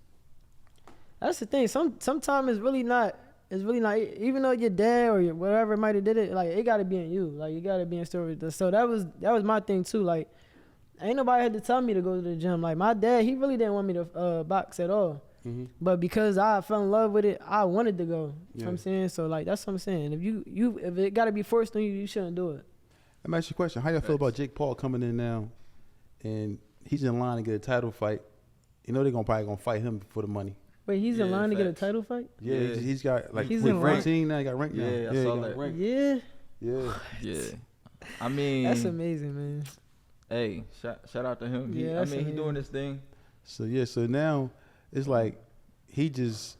[SPEAKER 3] That's the thing. Sometimes it's really not. It's really not. Even though your dad or whatever might have did it, like it gotta be in you. Like you gotta be in store with this. So that was my thing too. Like ain't nobody had to tell me to go to the gym. Like my dad, he really didn't want me to box at all. But because I fell in love with it, I wanted to go. You know what I'm saying? So like that's what I'm saying. If it gotta be forced on you, you shouldn't do it.
[SPEAKER 1] Let me ask you a question. How y'all feel about Jake Paul coming in now, and he's in line to get a title fight? You know they're probably gonna fight him for the money.
[SPEAKER 3] Wait, he's in line to get a title fight?
[SPEAKER 1] Yeah, he's got like
[SPEAKER 3] he's in
[SPEAKER 1] 14 now. He got ranked now.
[SPEAKER 2] Yeah, I saw that.
[SPEAKER 3] Yeah.
[SPEAKER 2] Yeah. I mean,
[SPEAKER 3] that's amazing, man.
[SPEAKER 2] Hey, shout out to him.
[SPEAKER 3] Yeah,
[SPEAKER 2] he doing this thing.
[SPEAKER 1] So now it's like he just,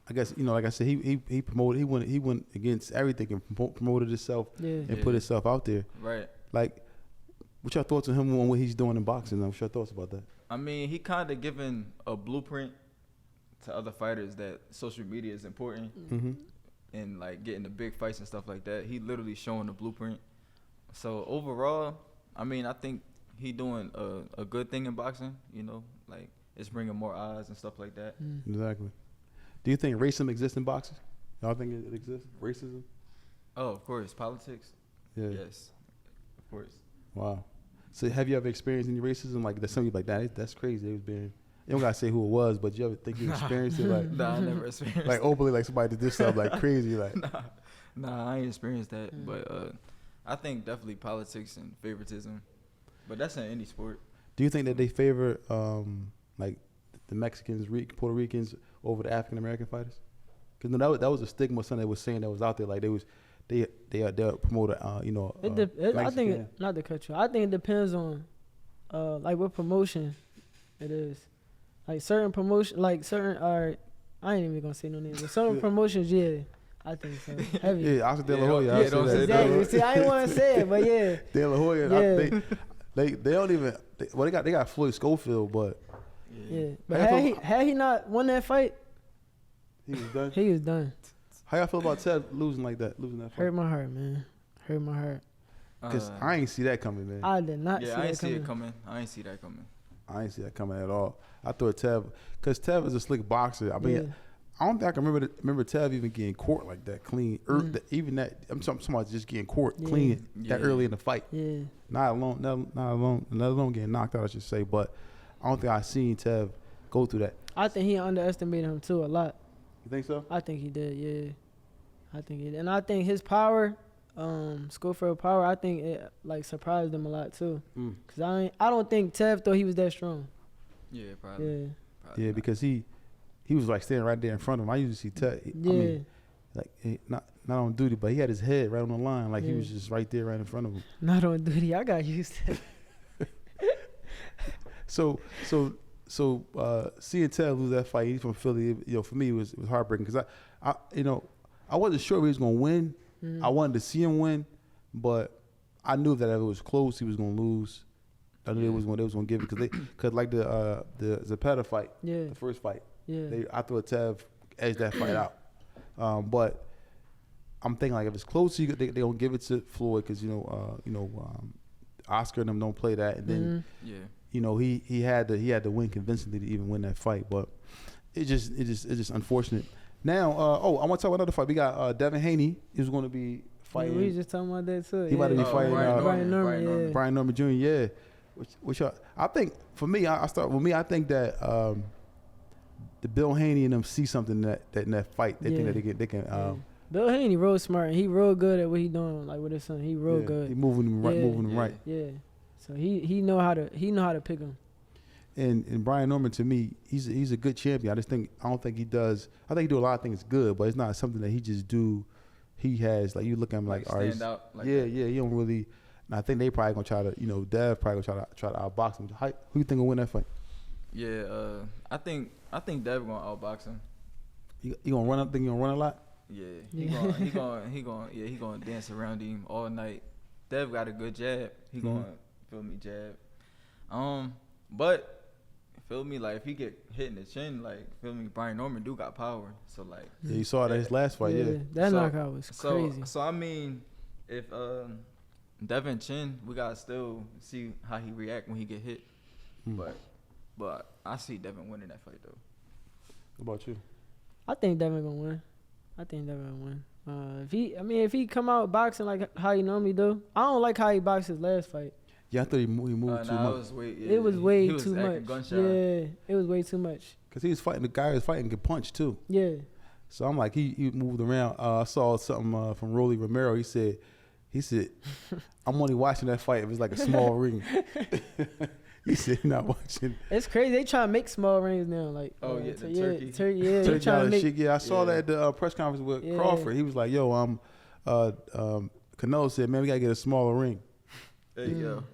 [SPEAKER 1] I guess like I said, he promoted, he went against everything and promoted himself and put himself out there.
[SPEAKER 2] Right.
[SPEAKER 1] Like, what's your thoughts on him on what he's doing in boxing? What's your thoughts about that?
[SPEAKER 2] I mean, he kind of given a blueprint to other fighters that social media is important and like getting the big fights and stuff like that. He literally showing the blueprint. So overall, I mean, I think he doing a good thing in boxing. Like it's bringing more eyes and stuff like that.
[SPEAKER 1] Exactly. Do you think racism exists in boxing? Y'all think it exists? Racism?
[SPEAKER 2] Oh, of course. Politics?
[SPEAKER 1] Yeah.
[SPEAKER 2] Yes. Of course.
[SPEAKER 1] Wow. So have you ever experienced any racism? Like that somebody like that's crazy. It was being, you don't gotta say who it was, but you ever think you experienced it? Like
[SPEAKER 2] Nah, I never experienced
[SPEAKER 1] like openly, like somebody did this stuff like crazy. Like
[SPEAKER 2] Nah, I ain't experienced that. But I think definitely politics and favoritism. But that's in any sport.
[SPEAKER 1] Do you think that they favor like the Mexicans, Puerto Ricans over the African American fighters? Because that was a stigma something they was saying that was out there. Like they promote
[SPEAKER 3] I think not to cut you. I think it depends on like what promotion it is. Like certain promotion, like certain I ain't even gonna say no names. But certain promotions, I think so. Heavy.
[SPEAKER 1] Yeah, Oscar De La Hoya.
[SPEAKER 2] Don't say
[SPEAKER 3] exactly. See, I didn't want to say it, but yeah.
[SPEAKER 1] De La Hoya. They don't even. They got Floyd Schofield, but
[SPEAKER 3] But had he not won that fight,
[SPEAKER 1] he was done.
[SPEAKER 3] He was done.
[SPEAKER 1] How y'all feel about Ted losing that fight?
[SPEAKER 3] Hurt my heart, man. Hurt my heart.
[SPEAKER 1] Cause I ain't see that coming, man.
[SPEAKER 3] I did not see
[SPEAKER 2] I ain't
[SPEAKER 3] that coming.
[SPEAKER 2] see it coming. I ain't see that coming.
[SPEAKER 1] I ain't see that coming at all. I thought Tev, cause Tev is a slick boxer. I mean, I don't think I can remember Tev even getting caught like that clean. Even that, I'm talking about just getting caught clean that early in the fight.
[SPEAKER 3] Yeah.
[SPEAKER 1] Not alone getting knocked out, I should say. But I don't think I seen Tev go through that.
[SPEAKER 3] I think he underestimated him too a lot.
[SPEAKER 1] You think so?
[SPEAKER 3] I think he did. Yeah. I think he did, and I think his power Schofield Power, I think it like surprised them a lot too.
[SPEAKER 1] Mm.
[SPEAKER 3] Cause I don't think Tev thought he was that strong.
[SPEAKER 2] Yeah, probably.
[SPEAKER 3] Yeah,
[SPEAKER 2] Probably
[SPEAKER 1] Yeah,
[SPEAKER 2] not.
[SPEAKER 1] because he was like standing right there in front of him. I usually see Ted.
[SPEAKER 3] yeah.
[SPEAKER 1] I mean, like not on duty, but he had his head right on the line, like he
[SPEAKER 3] Yeah.
[SPEAKER 1] was just right there, right in front of him.
[SPEAKER 3] Not on duty. I got used to it.
[SPEAKER 1] So seeing Ted lose that fight, he's from Philly. For me, it was heartbreaking because I wasn't sure if he was gonna win. I wanted to see him win, but I knew that if it was close, he was gonna lose. I knew they was gonna give it because like the Zapata fight,
[SPEAKER 3] Yeah,
[SPEAKER 1] the first fight,
[SPEAKER 3] yeah.
[SPEAKER 1] I thought Tev edged that fight out. But I'm thinking like if it's close, they gonna give it to Floyd because Oscar and them don't play that, and then
[SPEAKER 2] Yeah.
[SPEAKER 1] he had to win convincingly to even win that fight. But it's just unfortunate. Now, I want to talk about another fight. We got Devin Haney. He's going to be fighting.
[SPEAKER 3] We was just talking about that too.
[SPEAKER 1] He about to be fighting
[SPEAKER 3] Brian Norman.
[SPEAKER 1] Brian Norman Jr. Yeah, which I think for me, I start with me. I think that the Bill Haney and them see something in that fight. They think that they can.
[SPEAKER 3] Bill Haney real smart. And he real good at what he doing. Like with his son, he real good.
[SPEAKER 1] He moving him right, moving him right.
[SPEAKER 3] Yeah. So he know how to pick him.
[SPEAKER 1] And Brian Norman, to me, he's a good champion. I don't think he does. I think he do a lot of things good, but it's not something that he just do. He has like you look at him like, all right,
[SPEAKER 2] stand out. Like
[SPEAKER 1] yeah,
[SPEAKER 2] that.
[SPEAKER 1] yeah. He don't really. And I think they probably gonna try to, Dev probably gonna try to outbox him. Who you think will win that fight?
[SPEAKER 2] Yeah, I think Dev gonna outbox him.
[SPEAKER 1] He gonna run up? Think he gonna run a lot?
[SPEAKER 2] Yeah,
[SPEAKER 3] Yeah.
[SPEAKER 2] he gonna dance around him all night. Dev got a good jab. He gonna feel me jab. But feel me, like if he get hit in the chin, like feel me, Brian Norman do got power. So like
[SPEAKER 1] Yeah, you saw that his last fight. Yeah.
[SPEAKER 3] That
[SPEAKER 2] So-
[SPEAKER 3] knockout was crazy.
[SPEAKER 2] So I mean, if Devin chin, we gotta still see how he react when he get hit. But I see Devin winning that fight though.
[SPEAKER 1] What about you?
[SPEAKER 3] I think Devin gonna win. If he come out boxing like how he normally do, I don't like how he boxed his last fight.
[SPEAKER 1] Yeah, I thought he moved too much.
[SPEAKER 3] It was way
[SPEAKER 2] he was
[SPEAKER 3] too
[SPEAKER 2] acting
[SPEAKER 3] much.
[SPEAKER 2] gunshot.
[SPEAKER 3] Yeah, it was way too much.
[SPEAKER 1] Cause he was fighting the guy who was fighting could punch too.
[SPEAKER 3] Yeah,
[SPEAKER 1] So I'm like he moved around. I saw something from Rolly Romero. He said, I'm only watching that fight if it's like a small ring. He said he's not watching.
[SPEAKER 3] it's crazy. They trying to make small rings now. Like
[SPEAKER 2] The turkey.
[SPEAKER 3] Yeah, they trying to make.
[SPEAKER 1] Shit. Yeah, I saw
[SPEAKER 2] Yeah.
[SPEAKER 1] that at the press conference with
[SPEAKER 3] Yeah.
[SPEAKER 1] Crawford. He was like, "Yo, Canelo said, man, we gotta get a smaller ring."
[SPEAKER 2] There you go.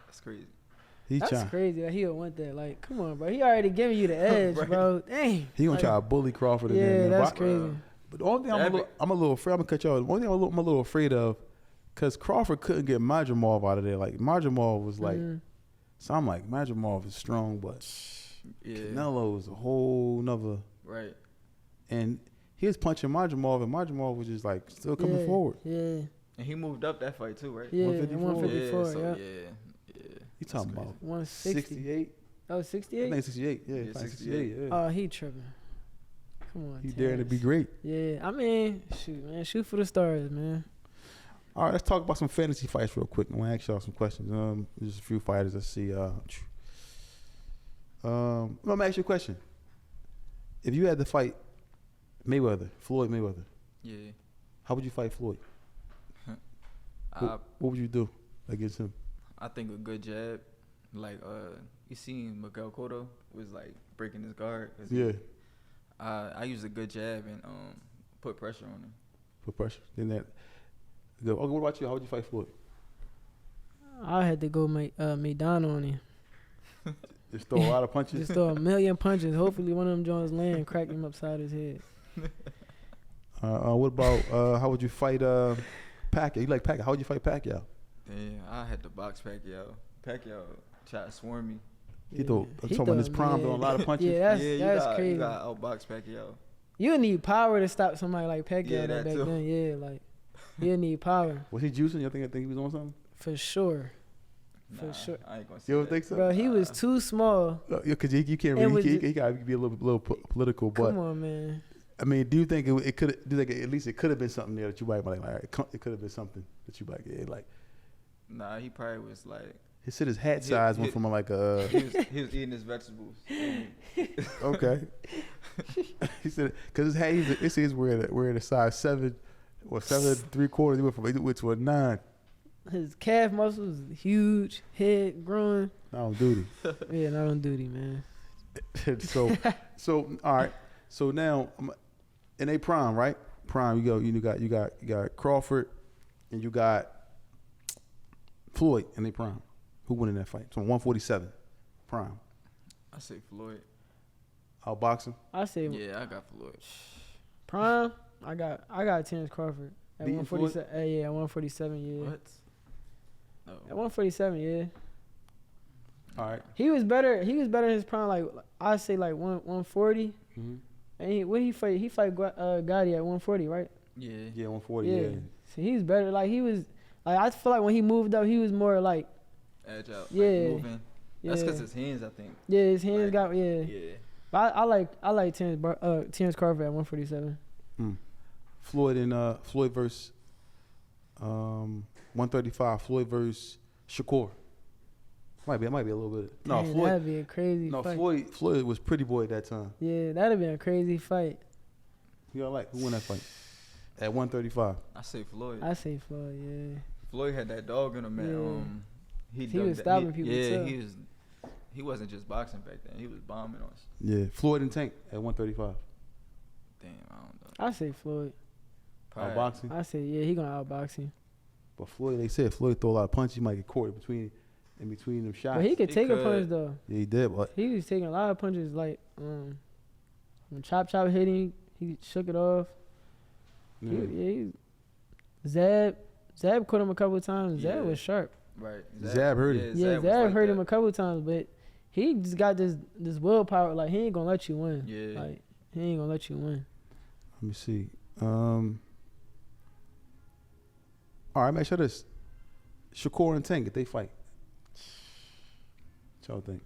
[SPEAKER 2] That's crazy.
[SPEAKER 1] He
[SPEAKER 3] That's
[SPEAKER 1] trying.
[SPEAKER 3] crazy that he would want that. Like, come on, bro. He already giving you the edge,
[SPEAKER 2] Right.
[SPEAKER 3] bro. Dang.
[SPEAKER 1] He gonna
[SPEAKER 3] Like,
[SPEAKER 1] try to bully Crawford.
[SPEAKER 3] Yeah,
[SPEAKER 1] in there,
[SPEAKER 3] that's
[SPEAKER 1] man.
[SPEAKER 3] crazy.
[SPEAKER 1] But the only thing I'm a little afraid. I'm gonna cut you off. The only thing I'm a little afraid of, cause Crawford couldn't get Majamov out of there. Like Majamov was like, so I'm like Majamov is strong, but
[SPEAKER 2] Yeah.
[SPEAKER 1] Canelo is a whole nother.
[SPEAKER 2] Right.
[SPEAKER 1] And he was punching Majamov, and Majamov was just like still coming forward.
[SPEAKER 3] Yeah,
[SPEAKER 2] And he moved up that fight too, right?
[SPEAKER 3] yeah.
[SPEAKER 1] 154?
[SPEAKER 3] 154.
[SPEAKER 2] Yeah. So
[SPEAKER 3] Yeah.
[SPEAKER 2] yeah.
[SPEAKER 1] You talking about
[SPEAKER 3] 160.
[SPEAKER 1] 68?
[SPEAKER 3] Oh,
[SPEAKER 1] I
[SPEAKER 3] 68.
[SPEAKER 1] think 68. Yeah,
[SPEAKER 2] Yeah,
[SPEAKER 1] like 68.
[SPEAKER 2] 68.
[SPEAKER 1] Yeah.
[SPEAKER 3] Oh, he tripping. Come on,
[SPEAKER 1] He
[SPEAKER 3] Taz.
[SPEAKER 1] daring to be great.
[SPEAKER 3] Yeah, I mean, shoot, man, shoot for the stars, man.
[SPEAKER 1] All right, let's talk about some fantasy fights real quick. I want to ask y'all some questions. There's a few fighters I see. I'm gonna ask you a question. If you had to fight Floyd Mayweather,
[SPEAKER 2] Yeah.
[SPEAKER 1] how would you fight Floyd?
[SPEAKER 2] I
[SPEAKER 1] What would you do against him?
[SPEAKER 2] I think a good jab, like you seen Miguel Cotto was like breaking his guard. 'Cause
[SPEAKER 1] Yeah,
[SPEAKER 2] I use a good jab and put pressure on him.
[SPEAKER 1] put pressure. Then that. Good. Okay, what about you? How would you fight Floyd?
[SPEAKER 3] I had to go make Maidana on him.
[SPEAKER 1] Just throw a lot of punches.
[SPEAKER 3] Just throw a million punches. Hopefully, one of them joints land, crack him upside his head.
[SPEAKER 1] What about how would you fight Pacquiao? You like Pacquiao? How would you fight Pacquiao?
[SPEAKER 2] Damn, I had to box Pacquiao. Pacquiao tried to swarm me.
[SPEAKER 1] He threw. I'm talking about his prime, throwing a lot of punches.
[SPEAKER 3] Yeah,
[SPEAKER 2] You
[SPEAKER 3] that's crazy.
[SPEAKER 2] You got outbox Pacquiao.
[SPEAKER 3] You need power to stop somebody like Pacquiao
[SPEAKER 2] Yeah,
[SPEAKER 3] back
[SPEAKER 2] that too.
[SPEAKER 3] then. Yeah, like you need power
[SPEAKER 1] Was he juicing? You think he was on something?
[SPEAKER 3] for sure.
[SPEAKER 2] Nah,
[SPEAKER 3] For sure.
[SPEAKER 2] I ain't gonna say
[SPEAKER 1] You don't
[SPEAKER 2] that.
[SPEAKER 1] think so?
[SPEAKER 3] Bro, he was too small.
[SPEAKER 1] Yeah, because you can't
[SPEAKER 3] It
[SPEAKER 1] really.
[SPEAKER 3] was
[SPEAKER 1] He gotta be a little political, but
[SPEAKER 3] Come on, man.
[SPEAKER 1] I mean, do you think it could? Do you think at least it could have been something there that you might be like, all right, it could have been something that you might get like.
[SPEAKER 2] Nah, he probably was like
[SPEAKER 1] He said his hat
[SPEAKER 2] He-
[SPEAKER 1] size
[SPEAKER 2] he-
[SPEAKER 1] went from like a
[SPEAKER 2] he was eating his vegetables.
[SPEAKER 1] okay. He said because his hat, it says we're at a size 7, Well, 7 3/4. He went from 8 to a 9.
[SPEAKER 3] His calf muscles huge, head growing.
[SPEAKER 1] Not on duty.
[SPEAKER 3] Yeah, not on duty, man.
[SPEAKER 1] so all right. So now in a prime, right? Prime, you got Crawford, and you got Floyd in a prime. Who won in that fight? So 147, prime.
[SPEAKER 2] I say Floyd.
[SPEAKER 1] Outboxing.
[SPEAKER 3] I say
[SPEAKER 2] Yeah, I got Floyd.
[SPEAKER 3] prime. I got Terrence Crawford at
[SPEAKER 1] Beating
[SPEAKER 3] 147. Yeah, at 147. Yeah.
[SPEAKER 2] What? Oh.
[SPEAKER 3] At 147. Yeah.
[SPEAKER 1] All right.
[SPEAKER 3] He was better. He was better in his prime. Like I say, like 140.
[SPEAKER 1] Mm-hmm.
[SPEAKER 3] And he fight? He fight Gotti at 140, right?
[SPEAKER 2] Yeah.
[SPEAKER 1] Yeah, 140.
[SPEAKER 3] Yeah.
[SPEAKER 1] Yeah.
[SPEAKER 3] So he's better. Like he was. Like I feel like when he moved up, he was more like.
[SPEAKER 2] Agile.
[SPEAKER 3] Yeah.
[SPEAKER 2] Like moving.
[SPEAKER 3] Yeah.
[SPEAKER 2] That's because his hands, I think.
[SPEAKER 3] Yeah, his hands
[SPEAKER 2] Like,
[SPEAKER 3] got. Yeah.
[SPEAKER 2] Yeah.
[SPEAKER 3] But I like Terrence Crawford at 147.
[SPEAKER 1] Floyd versus 135. Floyd versus Shakur. Might be a little bit. No,
[SPEAKER 3] Dang,
[SPEAKER 1] Floyd.
[SPEAKER 3] That'd be a crazy
[SPEAKER 1] No,
[SPEAKER 3] fight.
[SPEAKER 1] Floyd was pretty boy at that time.
[SPEAKER 3] Yeah, that'd be a crazy fight.
[SPEAKER 1] Who y'all like? Who won that fight? At 135.
[SPEAKER 2] I say Floyd.
[SPEAKER 3] I say Floyd. Yeah.
[SPEAKER 2] Floyd had that dog in him, man.
[SPEAKER 3] He
[SPEAKER 2] dug
[SPEAKER 3] was
[SPEAKER 2] that-
[SPEAKER 3] stopping people,
[SPEAKER 2] Yeah,
[SPEAKER 3] too.
[SPEAKER 2] he wasn't just boxing back then. He was bombing us.
[SPEAKER 1] Yeah, Floyd and Tank at 135.
[SPEAKER 2] Damn, I don't know.
[SPEAKER 3] I say Floyd.
[SPEAKER 2] Probably-
[SPEAKER 1] Outboxing.
[SPEAKER 3] I say yeah, he gonna outbox him.
[SPEAKER 1] But Floyd, they said Floyd throw a lot of punches. He might get caught in between them shots.
[SPEAKER 3] But he could
[SPEAKER 2] He
[SPEAKER 3] take a
[SPEAKER 2] could.
[SPEAKER 3] punch though.
[SPEAKER 1] Yeah, he did. But
[SPEAKER 3] He was taking a lot of punches. Like when Chop hit him, he shook it off. Zab caught him a couple of times.
[SPEAKER 2] Yeah.
[SPEAKER 3] Zab was sharp.
[SPEAKER 2] Right.
[SPEAKER 1] Zab hurt him.
[SPEAKER 3] Yeah,
[SPEAKER 2] was
[SPEAKER 3] Zab
[SPEAKER 2] like
[SPEAKER 3] hurt
[SPEAKER 2] that.
[SPEAKER 3] him a couple of times, but he just got this willpower. Like he ain't gonna let you win.
[SPEAKER 2] Yeah.
[SPEAKER 3] Like he ain't gonna let you win.
[SPEAKER 1] let me see. All right, make sure this. Shakur and Tank, if they fight. What y'all think?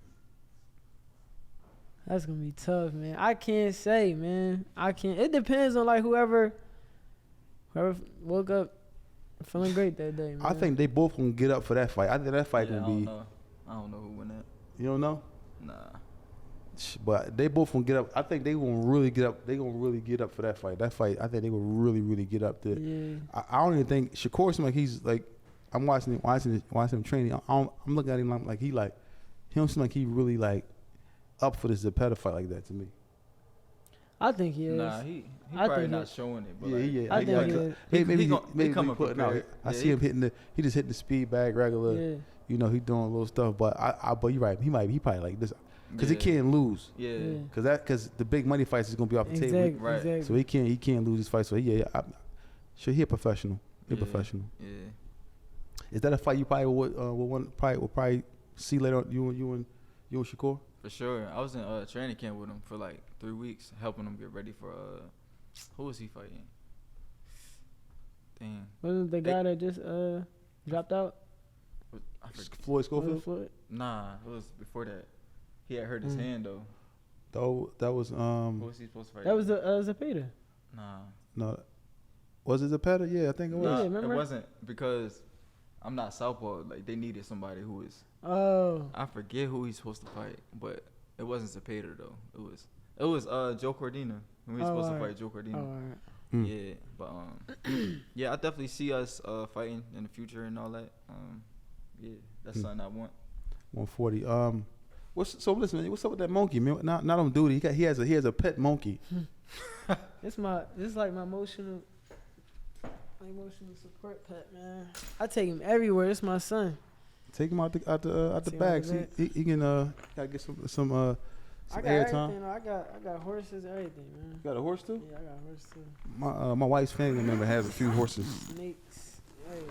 [SPEAKER 3] That's gonna be tough, man. I can't say, man. I can't. It depends on like whoever woke up feeling great that day, man.
[SPEAKER 1] I think they both gonna get up for that fight. I think that fight
[SPEAKER 2] Yeah,
[SPEAKER 1] gonna be.
[SPEAKER 2] I don't know who win that.
[SPEAKER 1] You don't know?
[SPEAKER 2] Nah.
[SPEAKER 1] But they both gonna get up. I think they gonna really get up. They gonna really get up for that fight. That fight, I think they will really, really get up there.
[SPEAKER 3] Yeah.
[SPEAKER 1] I don't even think Shakur seems like he's like. I'm watching him training. I'm looking at him like he don't seem like he really like up for this Zepeda fight like that to me.
[SPEAKER 3] I think he is.
[SPEAKER 2] Nah, he
[SPEAKER 3] I
[SPEAKER 2] probably
[SPEAKER 3] think
[SPEAKER 2] not
[SPEAKER 3] he-
[SPEAKER 2] showing it. But
[SPEAKER 1] Yeah,
[SPEAKER 2] like,
[SPEAKER 1] yeah.
[SPEAKER 3] I think he is.
[SPEAKER 1] Maybe
[SPEAKER 2] coming
[SPEAKER 1] putting out.
[SPEAKER 2] prepared.
[SPEAKER 1] I
[SPEAKER 2] Yeah,
[SPEAKER 1] see him he just hitting the speed bag regular.
[SPEAKER 3] Yeah.
[SPEAKER 1] You know, he doing a little stuff. But but you're right. He probably like this because he
[SPEAKER 2] Yeah.
[SPEAKER 1] can't lose.
[SPEAKER 2] Yeah.
[SPEAKER 3] Yeah.
[SPEAKER 1] Because the big money fights is gonna be off the
[SPEAKER 3] Exactly.
[SPEAKER 1] table.
[SPEAKER 2] Right.
[SPEAKER 3] Exactly.
[SPEAKER 1] So he can't lose this fight. So he a professional. He a
[SPEAKER 2] Yeah.
[SPEAKER 1] professional.
[SPEAKER 2] Yeah.
[SPEAKER 1] Is that a fight you probably will probably see later on, you and Shakur?
[SPEAKER 2] For sure. I was in training camp with him for like 3 weeks, helping him get ready for who was he fighting? Damn.
[SPEAKER 3] Wasn't the guy that just dropped out?
[SPEAKER 2] I forget.
[SPEAKER 1] Floyd
[SPEAKER 3] Was
[SPEAKER 1] Schofield?
[SPEAKER 3] it Floyd?
[SPEAKER 2] Nah, it was before that. He had hurt his hand though.
[SPEAKER 1] That was
[SPEAKER 2] Who was he supposed to fight?
[SPEAKER 3] That was the Zepeda.
[SPEAKER 2] Nah.
[SPEAKER 1] no, was it Zepeda? Yeah, I think it was.
[SPEAKER 2] Nah,
[SPEAKER 3] Yeah,
[SPEAKER 2] it
[SPEAKER 3] remember?
[SPEAKER 2] wasn't because I'm not southpaw. Like they needed somebody who was.
[SPEAKER 3] Oh.
[SPEAKER 2] I forget who he's supposed to fight, but it wasn't Zepeda though. It was Joe Cordina. Who he's supposed to
[SPEAKER 3] alright.
[SPEAKER 2] fight Joe Cordina.
[SPEAKER 3] All right.
[SPEAKER 2] Yeah, but yeah, I definitely see us fighting in the future and all that. Yeah, that's something I want.
[SPEAKER 1] 140. Listen, man, what's up with that monkey, man? Not on duty. He has a pet monkey.
[SPEAKER 3] It's like my emotional support pet, man. I take him everywhere. It's my son.
[SPEAKER 1] Take him out the
[SPEAKER 3] Take him
[SPEAKER 1] bag.
[SPEAKER 3] out
[SPEAKER 1] So
[SPEAKER 3] the
[SPEAKER 1] he can gotta get some
[SPEAKER 3] I got
[SPEAKER 1] air time.
[SPEAKER 3] everything. I got horses, everything, man.
[SPEAKER 1] You got a horse too?
[SPEAKER 3] Yeah, I got a horse too.
[SPEAKER 1] My wife's family member has a few horses.
[SPEAKER 3] Snakes, everything.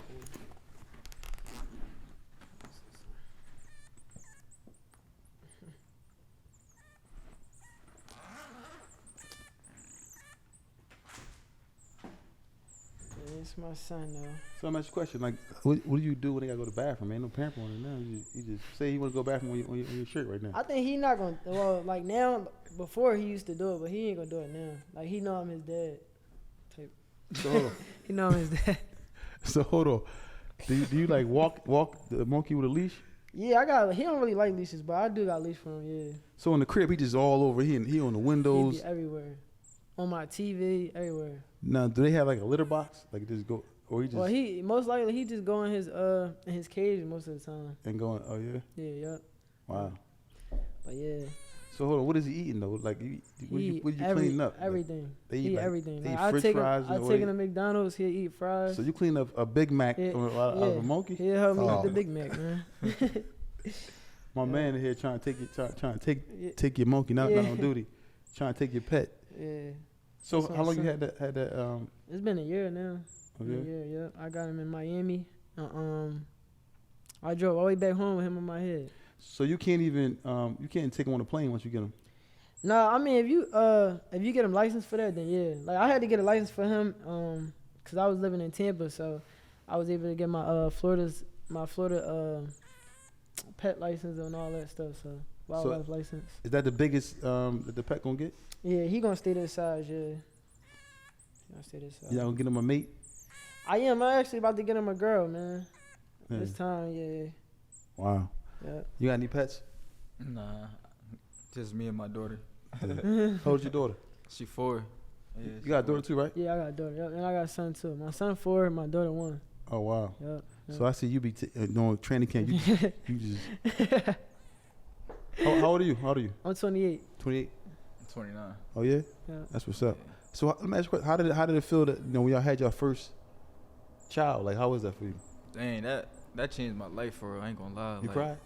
[SPEAKER 3] Yeah, it's my son though.
[SPEAKER 1] So I'm asking you a question. Like, what do you do when they gotta go to the bathroom? Man, no parent on it now. You just say you want to go to the bathroom on your shirt right now.
[SPEAKER 3] I think he not gonna. Well, like now, before he used to do it, but he ain't gonna do it now. Like he know I'm his dad. Type.
[SPEAKER 1] So hold on.
[SPEAKER 3] He know I'm his dad.
[SPEAKER 1] So hold on. Do you like walk the monkey with a leash?
[SPEAKER 3] Yeah, he don't really like leashes, but I do got leash for him. Yeah,
[SPEAKER 1] So in the crib, he just all over. He on the
[SPEAKER 3] he
[SPEAKER 1] windows.
[SPEAKER 3] be everywhere. on my TV, everywhere.
[SPEAKER 1] Now, do they have like a litter box? Like just go, or he just
[SPEAKER 3] Well, he most likely he just go in his cage most of the time.
[SPEAKER 1] and going? Oh yeah.
[SPEAKER 3] Yeah, yep.
[SPEAKER 1] Wow.
[SPEAKER 3] But yeah,
[SPEAKER 1] So hold on, what is he eating though? Like, what you cleaning up? Like,
[SPEAKER 3] everything.
[SPEAKER 1] they
[SPEAKER 3] He
[SPEAKER 1] eat
[SPEAKER 3] eat
[SPEAKER 1] like,
[SPEAKER 3] everything.
[SPEAKER 1] they eat
[SPEAKER 3] Like,
[SPEAKER 1] French fries.
[SPEAKER 3] I take him to McDonald's. He'll eat fries.
[SPEAKER 1] So you clean up a Big Mac
[SPEAKER 3] Yeah,
[SPEAKER 1] out of a monkey?
[SPEAKER 3] He'll help me
[SPEAKER 1] Oh.
[SPEAKER 3] eat the Big Mac, man.
[SPEAKER 1] My man in here trying to take your monkey, not on duty, trying to take your pet.
[SPEAKER 3] Yeah.
[SPEAKER 1] So
[SPEAKER 3] That's
[SPEAKER 1] how long you
[SPEAKER 3] awesome.
[SPEAKER 1] had that?
[SPEAKER 3] It's been a year now.
[SPEAKER 1] Okay.
[SPEAKER 3] Yeah. I got him in Miami. I drove all the way back home with him on my head.
[SPEAKER 1] So you can't even you can't take him on a plane once you get him.
[SPEAKER 3] No, I mean if you get him licensed for that, then yeah. Like I had to get a license for him, cause I was living in Tampa, so I was able to get my Florida pet license and all that stuff. So wildlife license.
[SPEAKER 1] Is that the biggest that the pet gonna get?
[SPEAKER 3] Yeah, he gonna stay this size. Yeah, he gonna stay this size.
[SPEAKER 1] You gonna get him a mate?
[SPEAKER 3] I am. I'm actually about to get him a girl, man.
[SPEAKER 1] Yeah.
[SPEAKER 3] This time, yeah.
[SPEAKER 1] Wow.
[SPEAKER 3] Yeah.
[SPEAKER 1] You got any pets?
[SPEAKER 2] Nah, just me and my daughter.
[SPEAKER 1] How old's your daughter?
[SPEAKER 2] She 4. Yeah,
[SPEAKER 1] You got a daughter too, right?
[SPEAKER 3] Yeah, I got a daughter. Yep. And I got a son too. My son 4, my daughter 1.
[SPEAKER 1] Oh wow.
[SPEAKER 3] Yep.
[SPEAKER 1] So I see you be doing training camp. You just. How old are you? How old are you?
[SPEAKER 3] I'm 28.
[SPEAKER 1] 28.
[SPEAKER 2] 29.
[SPEAKER 1] Oh yeah.
[SPEAKER 3] Yeah.
[SPEAKER 1] That's what's up. So let me ask you, how did it feel that when y'all had your first child? Like how was that for you?
[SPEAKER 2] Dang, that changed my life for real. I ain't gonna lie.
[SPEAKER 1] You
[SPEAKER 2] like,
[SPEAKER 1] cried?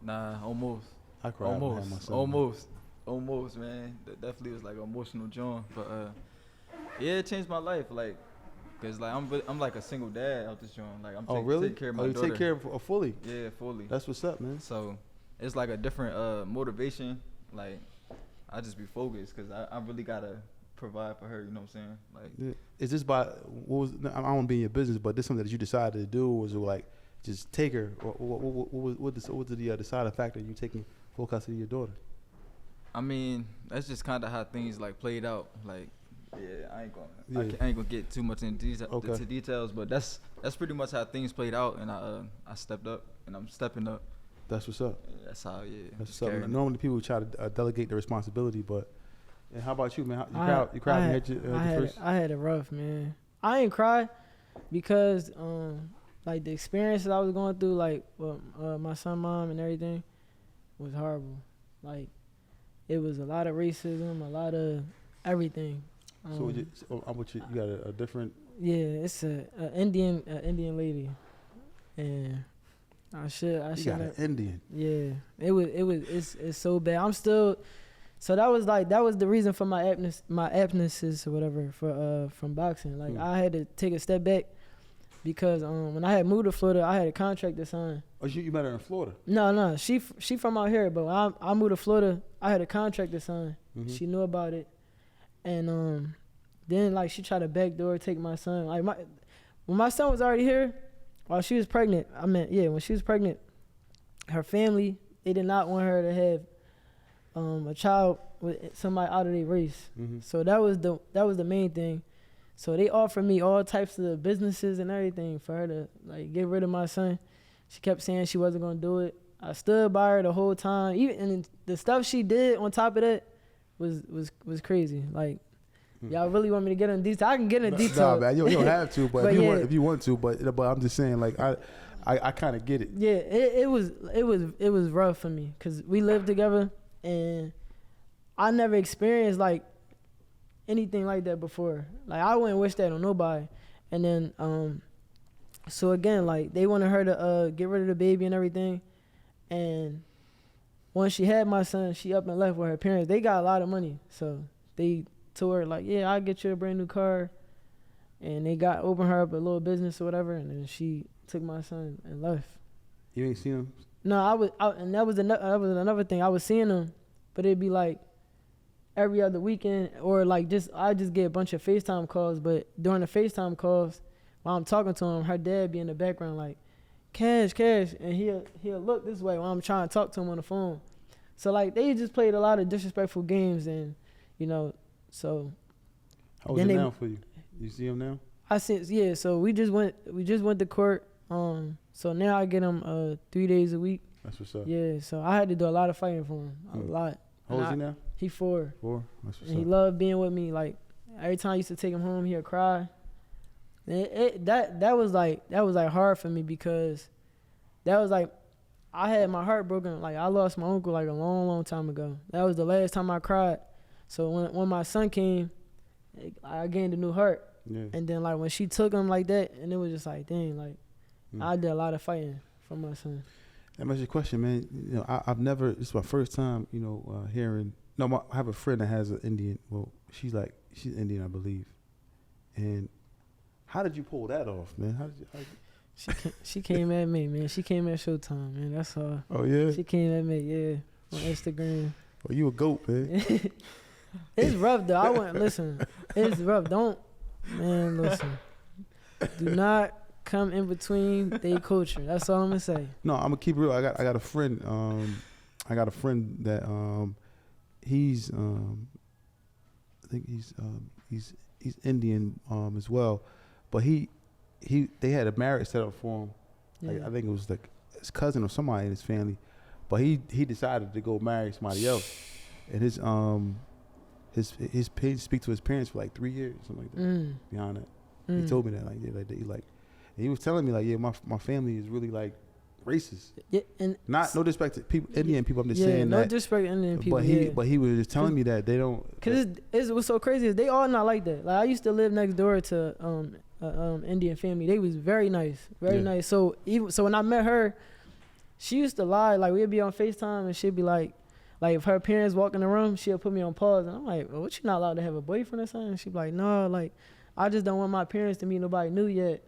[SPEAKER 2] Nah, almost.
[SPEAKER 1] I cried. when I had my son.
[SPEAKER 2] Almost, man. That definitely was like an emotional joint. But yeah, it changed my life. Like, cause like I'm like a single dad out this joint. Like I'm taking care of my
[SPEAKER 1] you
[SPEAKER 2] daughter.
[SPEAKER 1] take care of her fully.
[SPEAKER 2] Yeah, fully.
[SPEAKER 1] That's what's up, man.
[SPEAKER 2] So it's like a different motivation. Like I just be focused because I really gotta provide for her. You know what I'm saying? Like,
[SPEAKER 1] Yeah. Is this by what was? I don't want to be in your business, but this something that you decided to do, or was it like just take her? Or what was the deciding factor you taking full custody of your daughter?
[SPEAKER 2] I mean, that's just kind of how things like played out. Like, yeah, I ain't
[SPEAKER 1] Yeah.
[SPEAKER 2] gonna get too much into details, but that's pretty much how things played out, and I stepped up, and I'm stepping up.
[SPEAKER 1] That's what's up.
[SPEAKER 2] That's how, yeah.
[SPEAKER 1] That's
[SPEAKER 2] just
[SPEAKER 1] what's up.
[SPEAKER 2] carrying it.
[SPEAKER 1] Normally people try to delegate the responsibility, but and how about you, man? You cried when you had your first?
[SPEAKER 3] I had it rough, man. I ain't cry because like the experiences I was going through, like with my son, mom, and everything, was horrible. Like it was a lot of racism, a lot of everything.
[SPEAKER 1] So you got a different.
[SPEAKER 3] Yeah, it's a Indian lady, and I should.
[SPEAKER 1] You got an Indian.
[SPEAKER 3] Yeah, it's so bad. I'm still. So that was the reason for my absences or whatever from boxing. Like I had to take a step back because when I had moved to Florida, I had a contract to sign.
[SPEAKER 1] Oh, you met her in Florida?
[SPEAKER 3] No, she from out here, but when I moved to Florida, I had a contract to sign.
[SPEAKER 1] Mm-hmm.
[SPEAKER 3] She knew about it, and then like she tried to backdoor take my son. Like when my son was already here, while she was pregnant. When she was pregnant, her family, they did not want her to have a child with somebody out of their race.
[SPEAKER 1] Mm-hmm.
[SPEAKER 3] So that was the main thing. So they offered me all types of businesses and everything for her to like get rid of my son. She kept saying she wasn't gonna do it. I stood by her the whole time. Even the stuff she did on top of that was crazy. Like y'all really want me to get in detail? I can get in detail.
[SPEAKER 1] Nah, man, you don't have to, but,
[SPEAKER 3] But
[SPEAKER 1] if you want to, but I'm just saying, like I kind of get it.
[SPEAKER 3] Yeah, it was rough for me because we lived together and I never experienced like anything like that before. Like I wouldn't wish that on nobody. And then so again, like they wanted her to get rid of the baby and everything. And once she had my son, she up and left with her parents. They got a lot of money, so they told her like, yeah, I'll get you a brand new car. And they opened her up a little business or whatever, and then she took my son and left.
[SPEAKER 1] You ain't seen him?
[SPEAKER 3] No, and that was another thing. I was seeing him, but it'd be like every other weekend, or like I just get a bunch of FaceTime calls. But during the FaceTime calls, while I'm talking to him, her dad be in the background like, cash, and he'll look this way while I'm trying to talk to him on the phone. So like they just played a lot of disrespectful games, and so.
[SPEAKER 1] How is it now for you? You see him now?
[SPEAKER 3] I said, yeah. So we just went to court. So now I get him 3 days a week.
[SPEAKER 1] That's what's up.
[SPEAKER 3] Yeah. So I had to do a lot of fighting for him. A lot.
[SPEAKER 1] How old is he now?
[SPEAKER 3] He 4.
[SPEAKER 1] 4. That's what's
[SPEAKER 3] And he
[SPEAKER 1] up.
[SPEAKER 3] loved being with me. Like every time I used to take him home, he'd cry. And that was like hard for me because that was like I had my heart broken. Like I lost my uncle like a long time ago. That was the last time I cried. So when my son came, I gained a new heart.
[SPEAKER 1] Yeah.
[SPEAKER 3] And then like when she took him like that, and it was just like dang, like I did a lot of fighting for my son.
[SPEAKER 1] That makes your question, man. You know, I've never. This is my first time. You know, hearing. No, I have a friend that has an Indian. Well, she's Indian, I believe. And how did you pull that off, man? How did you?
[SPEAKER 3] She came at me, man. She came at Showtime, man. That's all.
[SPEAKER 1] Oh yeah.
[SPEAKER 3] She came at me, yeah, on Instagram.
[SPEAKER 1] Well, you a goat, man.
[SPEAKER 3] It's rough though. I wouldn't listen. It's rough. Listen. Do not come in between their culture. That's all I'm gonna say.
[SPEAKER 1] No, I'm gonna keep it real. I got a friend. I got a friend that he's I think he's Indian as well, but they had a marriage set up for him. Like, I think it was like his cousin or somebody in his family, but he decided to go marry somebody else, and his speak to his parents for like 3 years, something like that. Beyond that, he told me that and he was telling me like, yeah, my family is really like racist. Yeah, and no disrespect to people, Indian people. I'm just saying
[SPEAKER 3] no
[SPEAKER 1] that.
[SPEAKER 3] disrespect to Indian people.
[SPEAKER 1] But he was just telling me that they don't.
[SPEAKER 3] Cause it's what's so crazy is they all not like that. Like I used to live next door to Indian family. They was very nice, nice. So when I met her, she used to lie. Like we'd be on FaceTime and she'd be like if her parents walk in the room, she'll put me on pause and I'm like, well, what, you not allowed to have a boyfriend or something? And she'd be like, no, like I just don't want my parents to meet nobody new yet.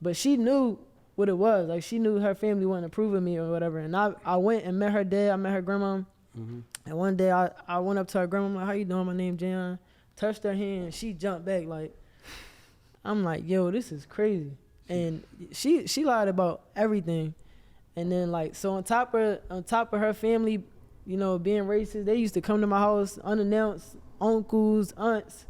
[SPEAKER 3] But she knew what it was. Like she knew her family wasn't approving of me or whatever. And I went and met her dad. I met her grandma. And one day I went up to her grandma. I'm like, how you doing? My name Jan. Touched her hand. She jumped back. Like I'm like, yo, this is crazy. And she lied about everything. And then like so on top of her family, you know, being racist, they used to come to my house unannounced, uncles, aunts.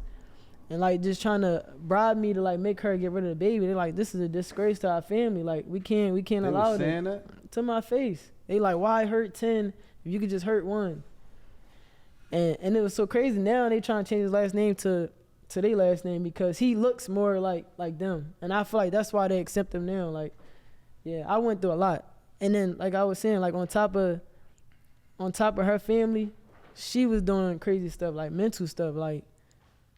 [SPEAKER 3] And like just trying to bribe me to like make her get rid of the baby. They're like, this is a disgrace to our family. Like we can't allow that to my face. They like, why hurt 10 if you could just hurt 1? And it was so crazy. Now they trying to change his last name to their last name because he looks more like them. And I feel like that's why they accept him now. Like, yeah, I went through a lot. And then like I was saying, like on top of her family, she was doing crazy stuff, like mental stuff, like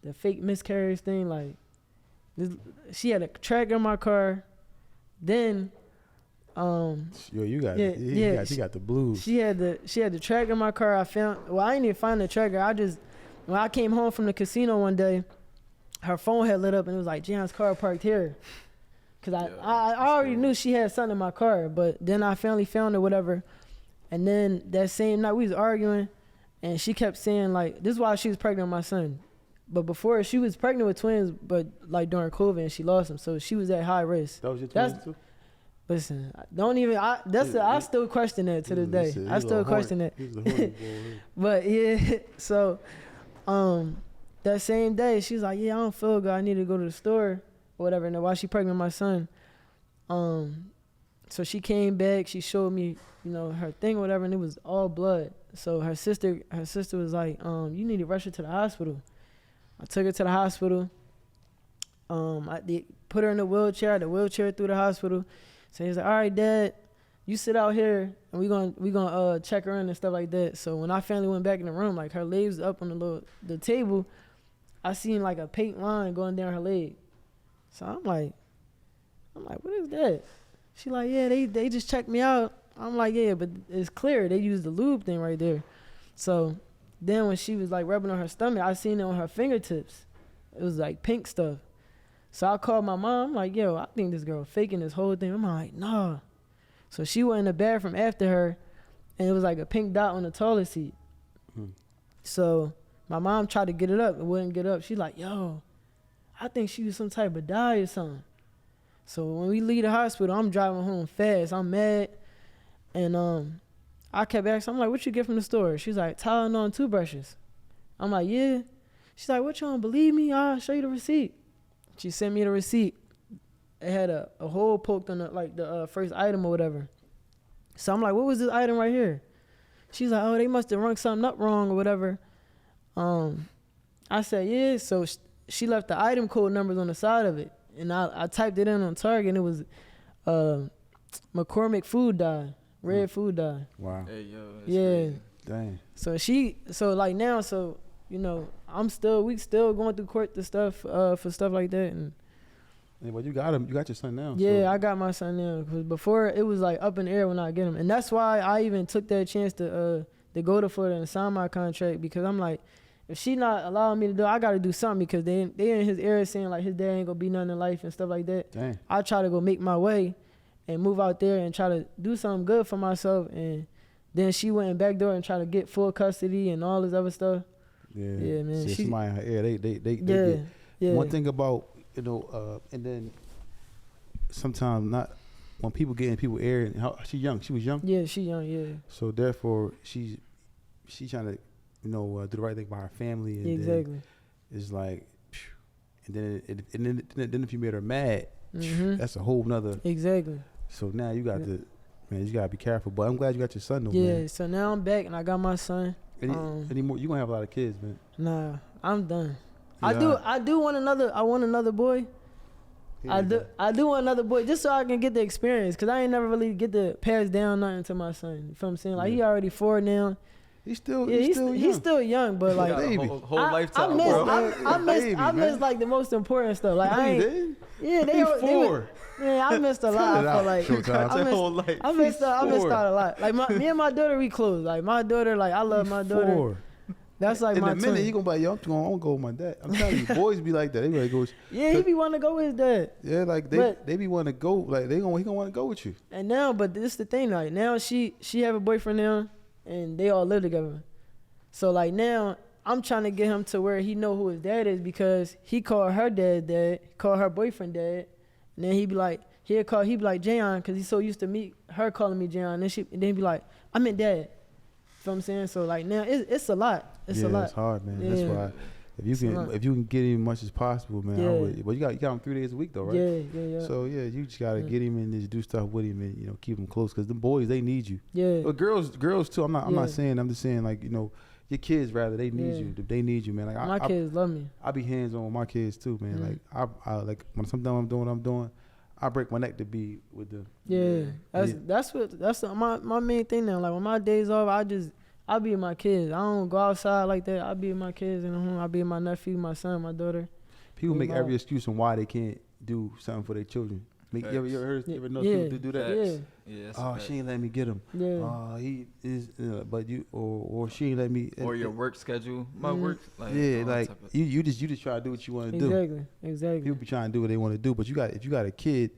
[SPEAKER 3] the fake miscarriage thing, like she had a tracker in my car. Then,
[SPEAKER 1] you got the blues.
[SPEAKER 3] She had the tracker in my car. I didn't even find the tracker. When I came home from the casino one day, her phone had lit up and it was like Jan's car parked here. Cause I already knew she had something in my car, but then I finally found it, whatever. And then that same night we was arguing, and she kept saying like, this is why she was pregnant with my son. But before she was pregnant with twins, but like during COVID and she lost them, so she was at high risk.
[SPEAKER 1] That was your twins too?
[SPEAKER 3] Listen, don't even. I still question that to this day. I still question that. But yeah, so that same day she's like, yeah, I don't feel good. I need to go to the store or whatever. And while she pregnant with my son, so she came back. She showed me, you know, her thing or whatever, and it was all blood. So her sister was like, you need to rush her to the hospital. I took her to the hospital. I put her in the wheelchair through the hospital. So he's like, all right, Dad, you sit out here and we gonna check her in and stuff like that. So when I finally went back in the room, like her legs up on the table, I seen like a pink line going down her leg. So I'm like, what is that? She like, yeah, they just checked me out. I'm like, yeah, but it's clear they used the lube thing right there. So then when she was like rubbing on her stomach, I seen it on her fingertips. It was like pink stuff. So I called my mom. I'm like, yo, I think this girl faking this whole thing. I'm like, nah. So she went in the bathroom after her, and it was like a pink dot on the toilet seat. So my mom tried to get it up. It wouldn't get up. She's like, yo, I think she was some type of dye or something. So when we leave the hospital, I'm driving home fast. I'm mad. And I kept asking, I'm like, what you get from the store? She's like, Tylenol and toothbrushes. I'm like, yeah. She's like, what, you don't believe me? I'll show you the receipt. She sent me the receipt. It had a hole poked on the first item or whatever. So I'm like, what was this item right here? She's like, oh, they must have rung something up wrong or whatever. I said, yeah. So she left the item code numbers on the side of it. And I typed it in on Target, and it was McCormick food dye, red food dye.
[SPEAKER 1] Wow.
[SPEAKER 2] Hey, yo, that's
[SPEAKER 3] Yeah.
[SPEAKER 2] crazy.
[SPEAKER 1] Dang.
[SPEAKER 3] So you know, we still going through court to stuff for stuff like that. And
[SPEAKER 1] Yeah, well, you got him. You got your son now.
[SPEAKER 3] yeah,
[SPEAKER 1] so.
[SPEAKER 3] I got my son now. Cause before it was like up in the air when I get him, and that's why I even took that chance to go to Florida and sign my contract, because I'm like, if she not allowing me to do it, I got to do something, because they in his area saying like his dad ain't gonna be nothing in life and stuff like that.
[SPEAKER 1] Dang.
[SPEAKER 3] I try to go make my way and move out there and try to do something good for myself, and then she went in back door and try to get full custody and all this other stuff. Yeah, man.
[SPEAKER 1] See, somebody in her ear, they
[SPEAKER 3] Yeah,
[SPEAKER 1] get.
[SPEAKER 3] yeah.
[SPEAKER 1] One thing about, and then sometimes not, when people get in people's ear, and she was young.
[SPEAKER 3] Yeah, she young, yeah.
[SPEAKER 1] So therefore, she's trying to, do the right thing by her family. And
[SPEAKER 3] Exactly.
[SPEAKER 1] It's like, and then if you made her mad,
[SPEAKER 3] Mm-hmm.
[SPEAKER 1] that's a whole nother.
[SPEAKER 3] Exactly.
[SPEAKER 1] So now you got to, man, you gotta be careful. But I'm glad you got your son though,
[SPEAKER 3] Yeah,
[SPEAKER 1] man.
[SPEAKER 3] so now I'm back and I got my son.
[SPEAKER 1] Any more? You gonna have a lot of kids, man.
[SPEAKER 3] Nah, I'm done.
[SPEAKER 1] Yeah.
[SPEAKER 3] I want another boy. I do want another boy, just so I can get the experience, because I ain't never really get to pass down nothing to my son. You feel what I'm saying? Like, he already 4 now.
[SPEAKER 1] He's still young.
[SPEAKER 3] He's still young, but like,
[SPEAKER 1] baby.
[SPEAKER 2] Whole lifetime,
[SPEAKER 3] I miss like the most important stuff. Like, I ain't. Yeah,
[SPEAKER 1] He's 4.
[SPEAKER 3] Yeah, I missed a lot. I feel like
[SPEAKER 1] Showtime.
[SPEAKER 3] I missed out a lot. Like me and my daughter, we close. Like my daughter, like I love my daughter.
[SPEAKER 1] 4.
[SPEAKER 3] That's like
[SPEAKER 1] in
[SPEAKER 3] my
[SPEAKER 1] a minute,
[SPEAKER 3] twin.
[SPEAKER 1] he gonna be like, yo, I'm gonna go with my dad. I'm telling you, boys be like that. They be like, go.
[SPEAKER 3] Yeah, he be wanting to go with his dad.
[SPEAKER 1] Yeah, like they be wanting to go. Like he gonna want to go with you.
[SPEAKER 3] And now, but this is the thing. Like now, she have a boyfriend now, and they all live together. So like now, I'm trying to get him to where he know who his dad is, because he called her dad, called her boyfriend dad, and then he be like, he be like Jayon, because he's so used to her calling me Jayon, and then he be like, I meant dad. You know what I'm saying? So like now, it's a lot. It's a lot.
[SPEAKER 1] It's hard, man.
[SPEAKER 3] Yeah.
[SPEAKER 1] That's why if you can get him as much as possible, man.
[SPEAKER 3] Yeah.
[SPEAKER 1] I would. But you got him 3 days a week though, right?
[SPEAKER 3] Yeah.
[SPEAKER 1] So yeah, you just gotta get him and just do stuff with him and keep him close, because the boys, they need you.
[SPEAKER 3] Yeah.
[SPEAKER 1] But girls too. I'm not saying. I'm just saying, like, your kids rather, they need you. They need you, man. Like
[SPEAKER 3] my kids love me.
[SPEAKER 1] I be hands on with my kids too, man. Like I like when sometimes I'm doing what I'm doing, I break my neck to be with them.
[SPEAKER 3] Yeah. That's my main thing now. Like when my days off, I be with my kids. I don't go outside like that. I be with my kids in the home. I be with my nephew, my son, my daughter.
[SPEAKER 1] People make every excuse on why they can't do something for their children. You ever know people do that?
[SPEAKER 3] Yeah.
[SPEAKER 1] Oh, she ain't let me get him.
[SPEAKER 3] Yeah.
[SPEAKER 1] He is, but you or she ain't let me.
[SPEAKER 2] Or your work schedule. My work. Like,
[SPEAKER 1] you just try to do what you want to do.
[SPEAKER 3] Exactly.
[SPEAKER 1] People be trying to do what they want to do, but if you got a kid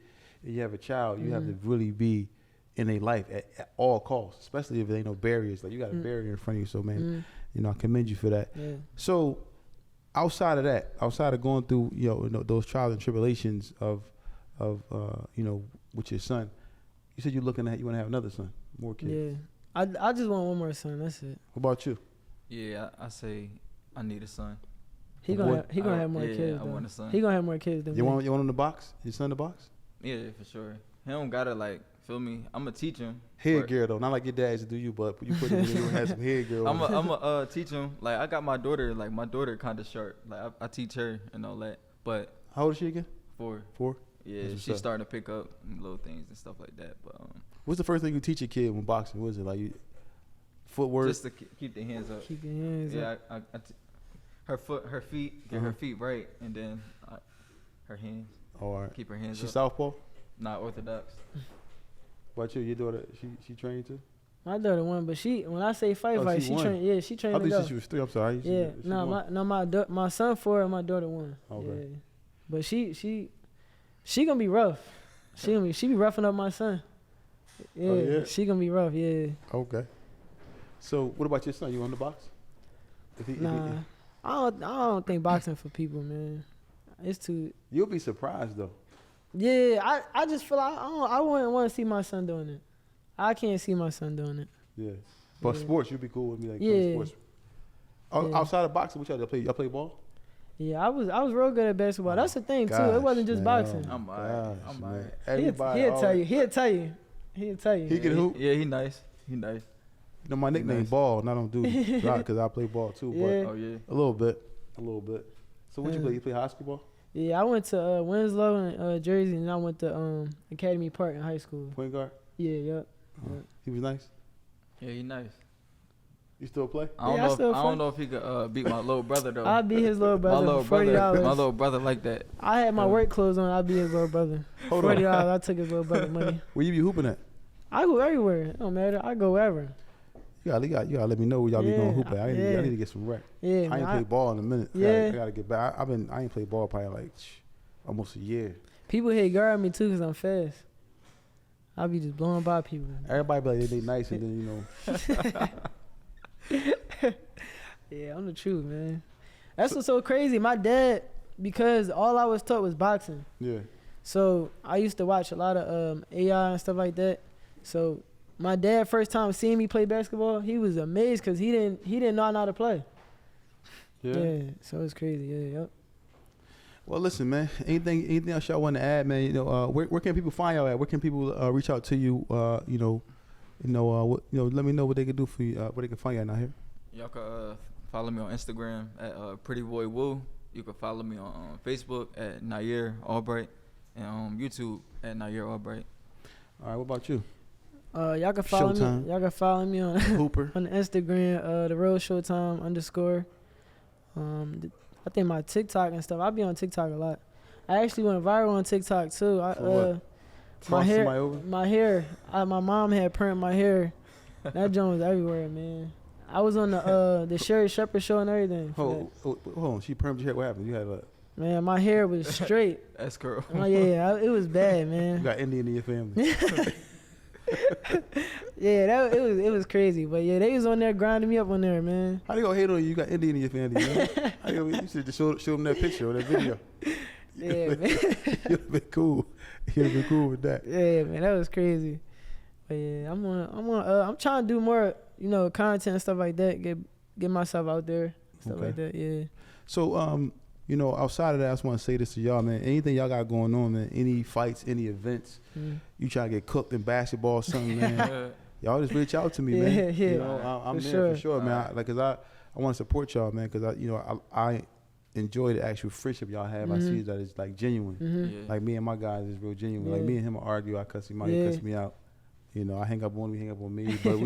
[SPEAKER 1] and you have a child, you have to really be in their life at all costs, especially if there ain't no barriers. Like, you got a barrier in front of you. So man, I commend you for that.
[SPEAKER 3] Yeah.
[SPEAKER 1] So outside of going through those trials and tribulations of with your son, you said you want to have another son, more kids.
[SPEAKER 3] Yeah, I just want one more son. That's it.
[SPEAKER 1] What about you?
[SPEAKER 2] Yeah, I say I need a son.
[SPEAKER 3] He gonna have more kids.
[SPEAKER 2] I want a son.
[SPEAKER 3] He gonna have more kids than me.
[SPEAKER 1] You want him in the box? Your son in the box?
[SPEAKER 2] Yeah, for sure. He don't gotta feel me. I'ma teach him.
[SPEAKER 1] Head gear though, not like your dad used to do you, but you put him in and have some head gear.
[SPEAKER 2] I'ma teach him. Like, I got my daughter. Like, my daughter kind of sharp. Like, I teach her and all that. But
[SPEAKER 1] how old is she again?
[SPEAKER 2] 4.
[SPEAKER 1] 4.
[SPEAKER 2] Yeah, she's starting to pick up little things and stuff like that. But
[SPEAKER 1] what's the first thing you teach a kid when boxing? What is it like? Footwork.
[SPEAKER 2] Just to keep the hands up.
[SPEAKER 3] Keep the hands up.
[SPEAKER 2] Her feet, get her feet right, and then her hands.
[SPEAKER 1] All right.
[SPEAKER 2] Keep her hands up.
[SPEAKER 1] She southpaw?
[SPEAKER 2] Not orthodox.
[SPEAKER 1] What about you? Your daughter, she trained too?
[SPEAKER 3] My daughter won, but when I say fight, she trained. Yeah, she trained.
[SPEAKER 1] I thought she was 3. I'm sorry.
[SPEAKER 3] Yeah, my son 4 and my daughter 1.
[SPEAKER 1] Okay.
[SPEAKER 3] Yeah. But she gonna be rough. She be roughing up my son. Yeah,
[SPEAKER 1] yeah.
[SPEAKER 3] She gonna be rough. Yeah.
[SPEAKER 1] Okay. So what about your son? You on the box?
[SPEAKER 3] I don't think boxing for people, man. It's too.
[SPEAKER 1] You'll be surprised though.
[SPEAKER 3] Yeah, I just feel like I wouldn't want to see my son doing it. I can't see my son doing it.
[SPEAKER 1] Yeah. But sports, you'd be cool with me, like, sports.
[SPEAKER 3] Yeah.
[SPEAKER 1] Outside of boxing, what y'all play? Y'all play ball?
[SPEAKER 3] Yeah, I was real good at basketball. That's the thing too. It wasn't just boxing.
[SPEAKER 2] I'm alright.
[SPEAKER 1] Everybody,
[SPEAKER 3] He'll tell you. He'll tell you.
[SPEAKER 1] He can hoop.
[SPEAKER 2] Yeah, he nice.
[SPEAKER 1] You know, my nickname
[SPEAKER 2] Nice.
[SPEAKER 1] Ball, and I don't do because I play ball too,
[SPEAKER 3] Yeah.
[SPEAKER 2] Oh yeah.
[SPEAKER 1] but a little bit. So what you play? You play basketball?
[SPEAKER 3] Yeah, I went to Winslow in Jersey, and I went to Academy Park in high school.
[SPEAKER 1] Point guard?
[SPEAKER 3] Yeah, yep.
[SPEAKER 1] He was nice.
[SPEAKER 2] Yeah, he nice.
[SPEAKER 1] You still play?
[SPEAKER 2] I don't
[SPEAKER 3] Yeah, I
[SPEAKER 2] know.
[SPEAKER 3] still
[SPEAKER 2] I don't
[SPEAKER 3] play.
[SPEAKER 2] know if he could beat my little brother though.
[SPEAKER 3] I'll be his little
[SPEAKER 2] my
[SPEAKER 3] brother.
[SPEAKER 2] little
[SPEAKER 3] $40.
[SPEAKER 2] brother. My little brother like that.
[SPEAKER 3] I had my work clothes on. I'll be his little brother.
[SPEAKER 1] Hold on.
[SPEAKER 3] $40. I took his little brother money.
[SPEAKER 1] Where you be hooping at?
[SPEAKER 3] I go everywhere. It don't matter. I go wherever.
[SPEAKER 1] You gotta let me know where y'all be
[SPEAKER 3] Yeah,
[SPEAKER 1] going hoop at. I
[SPEAKER 3] yeah.
[SPEAKER 1] need to get some rec.
[SPEAKER 3] Yeah,
[SPEAKER 1] I
[SPEAKER 3] man,
[SPEAKER 1] ain't played ball in a minute.
[SPEAKER 3] Yeah.
[SPEAKER 1] I gotta get back. I ain't played ball probably like almost a year.
[SPEAKER 3] people hit guard me too because I'm fast. I be just blowing by people.
[SPEAKER 1] Everybody be like they nice and then
[SPEAKER 3] Yeah, I'm the truth, man. That's what's so crazy. My dad, because all I was taught was boxing.
[SPEAKER 1] yeah.
[SPEAKER 3] So I used to watch a lot of AI and stuff like that. So my dad, first time seeing me play basketball, he was amazed because he didn't know how to play. Yeah. So it's crazy. Yeah, yep.
[SPEAKER 1] Well, listen, man. Anything else y'all want to add, man? You know, where can people find y'all at? Where can people reach out to you? Let me know what they can do for you. Where they can find y'all out here.
[SPEAKER 2] Y'all can follow me on Instagram at Pretty Boy Woo. You can follow me on Facebook at Nahir Albright and on YouTube at Nahir Albright.
[SPEAKER 1] All right. What about you?
[SPEAKER 3] Y'all can follow
[SPEAKER 1] Showtime.
[SPEAKER 3] me. Y'all can follow me on
[SPEAKER 1] Hooper.
[SPEAKER 3] on the Instagram, the road Showtime _. I think my TikTok and stuff. I be on TikTok a lot. I actually went viral on TikTok too.
[SPEAKER 1] For what?
[SPEAKER 3] My
[SPEAKER 1] Cross
[SPEAKER 3] hair,
[SPEAKER 1] somebody over?
[SPEAKER 3] my hair. My mom had permed my hair. That joint was everywhere, man. I was on the Sherry Shepherd show and everything.
[SPEAKER 1] Hold on. She permed your hair. What happened? You had
[SPEAKER 3] Man, my hair was straight.
[SPEAKER 2] That's curl.
[SPEAKER 3] Oh yeah, it was bad,
[SPEAKER 1] you
[SPEAKER 3] man.
[SPEAKER 1] got Indian in your family.
[SPEAKER 3] Yeah, it was crazy. But yeah, they was on there grinding me up on there, man.
[SPEAKER 1] How they gonna hate on you? You got Indian in your family, man. You should just show them that picture or that video.
[SPEAKER 3] Yeah, man.
[SPEAKER 1] You'd been cool. You'd been cool with that.
[SPEAKER 3] Yeah, man, that was crazy. But yeah, I'm trying to do more, content and stuff like that. Get myself out there, stuff like that. Yeah.
[SPEAKER 1] So, outside of that, I just want to say this to y'all, man. Anything y'all got going on, man? Any fights, any events? You try to get cooked in basketball or something, man? Y'all just reach out to me, man.
[SPEAKER 3] Yeah.
[SPEAKER 1] You know, I'm
[SPEAKER 3] For
[SPEAKER 1] there for
[SPEAKER 3] sure.
[SPEAKER 1] sure, man. Cause I want to support y'all, man. Cause I enjoy the actual friendship y'all have. I see that it's like genuine.
[SPEAKER 2] Yeah.
[SPEAKER 1] Like me and my guys is real genuine. Like
[SPEAKER 3] Yeah.
[SPEAKER 1] me and him will argue. I cuss him out. He cuss me out. I hang up on him. He hang up on me. But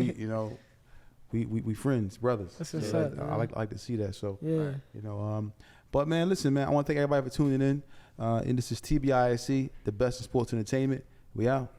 [SPEAKER 1] we friends, brothers.
[SPEAKER 3] That's what's
[SPEAKER 1] So
[SPEAKER 3] up,
[SPEAKER 1] I
[SPEAKER 3] man.
[SPEAKER 1] like to see that. So
[SPEAKER 3] Yeah.
[SPEAKER 1] but man, listen, man. I want to thank everybody for tuning in. And this is TBISC, the best in sports entertainment. We out.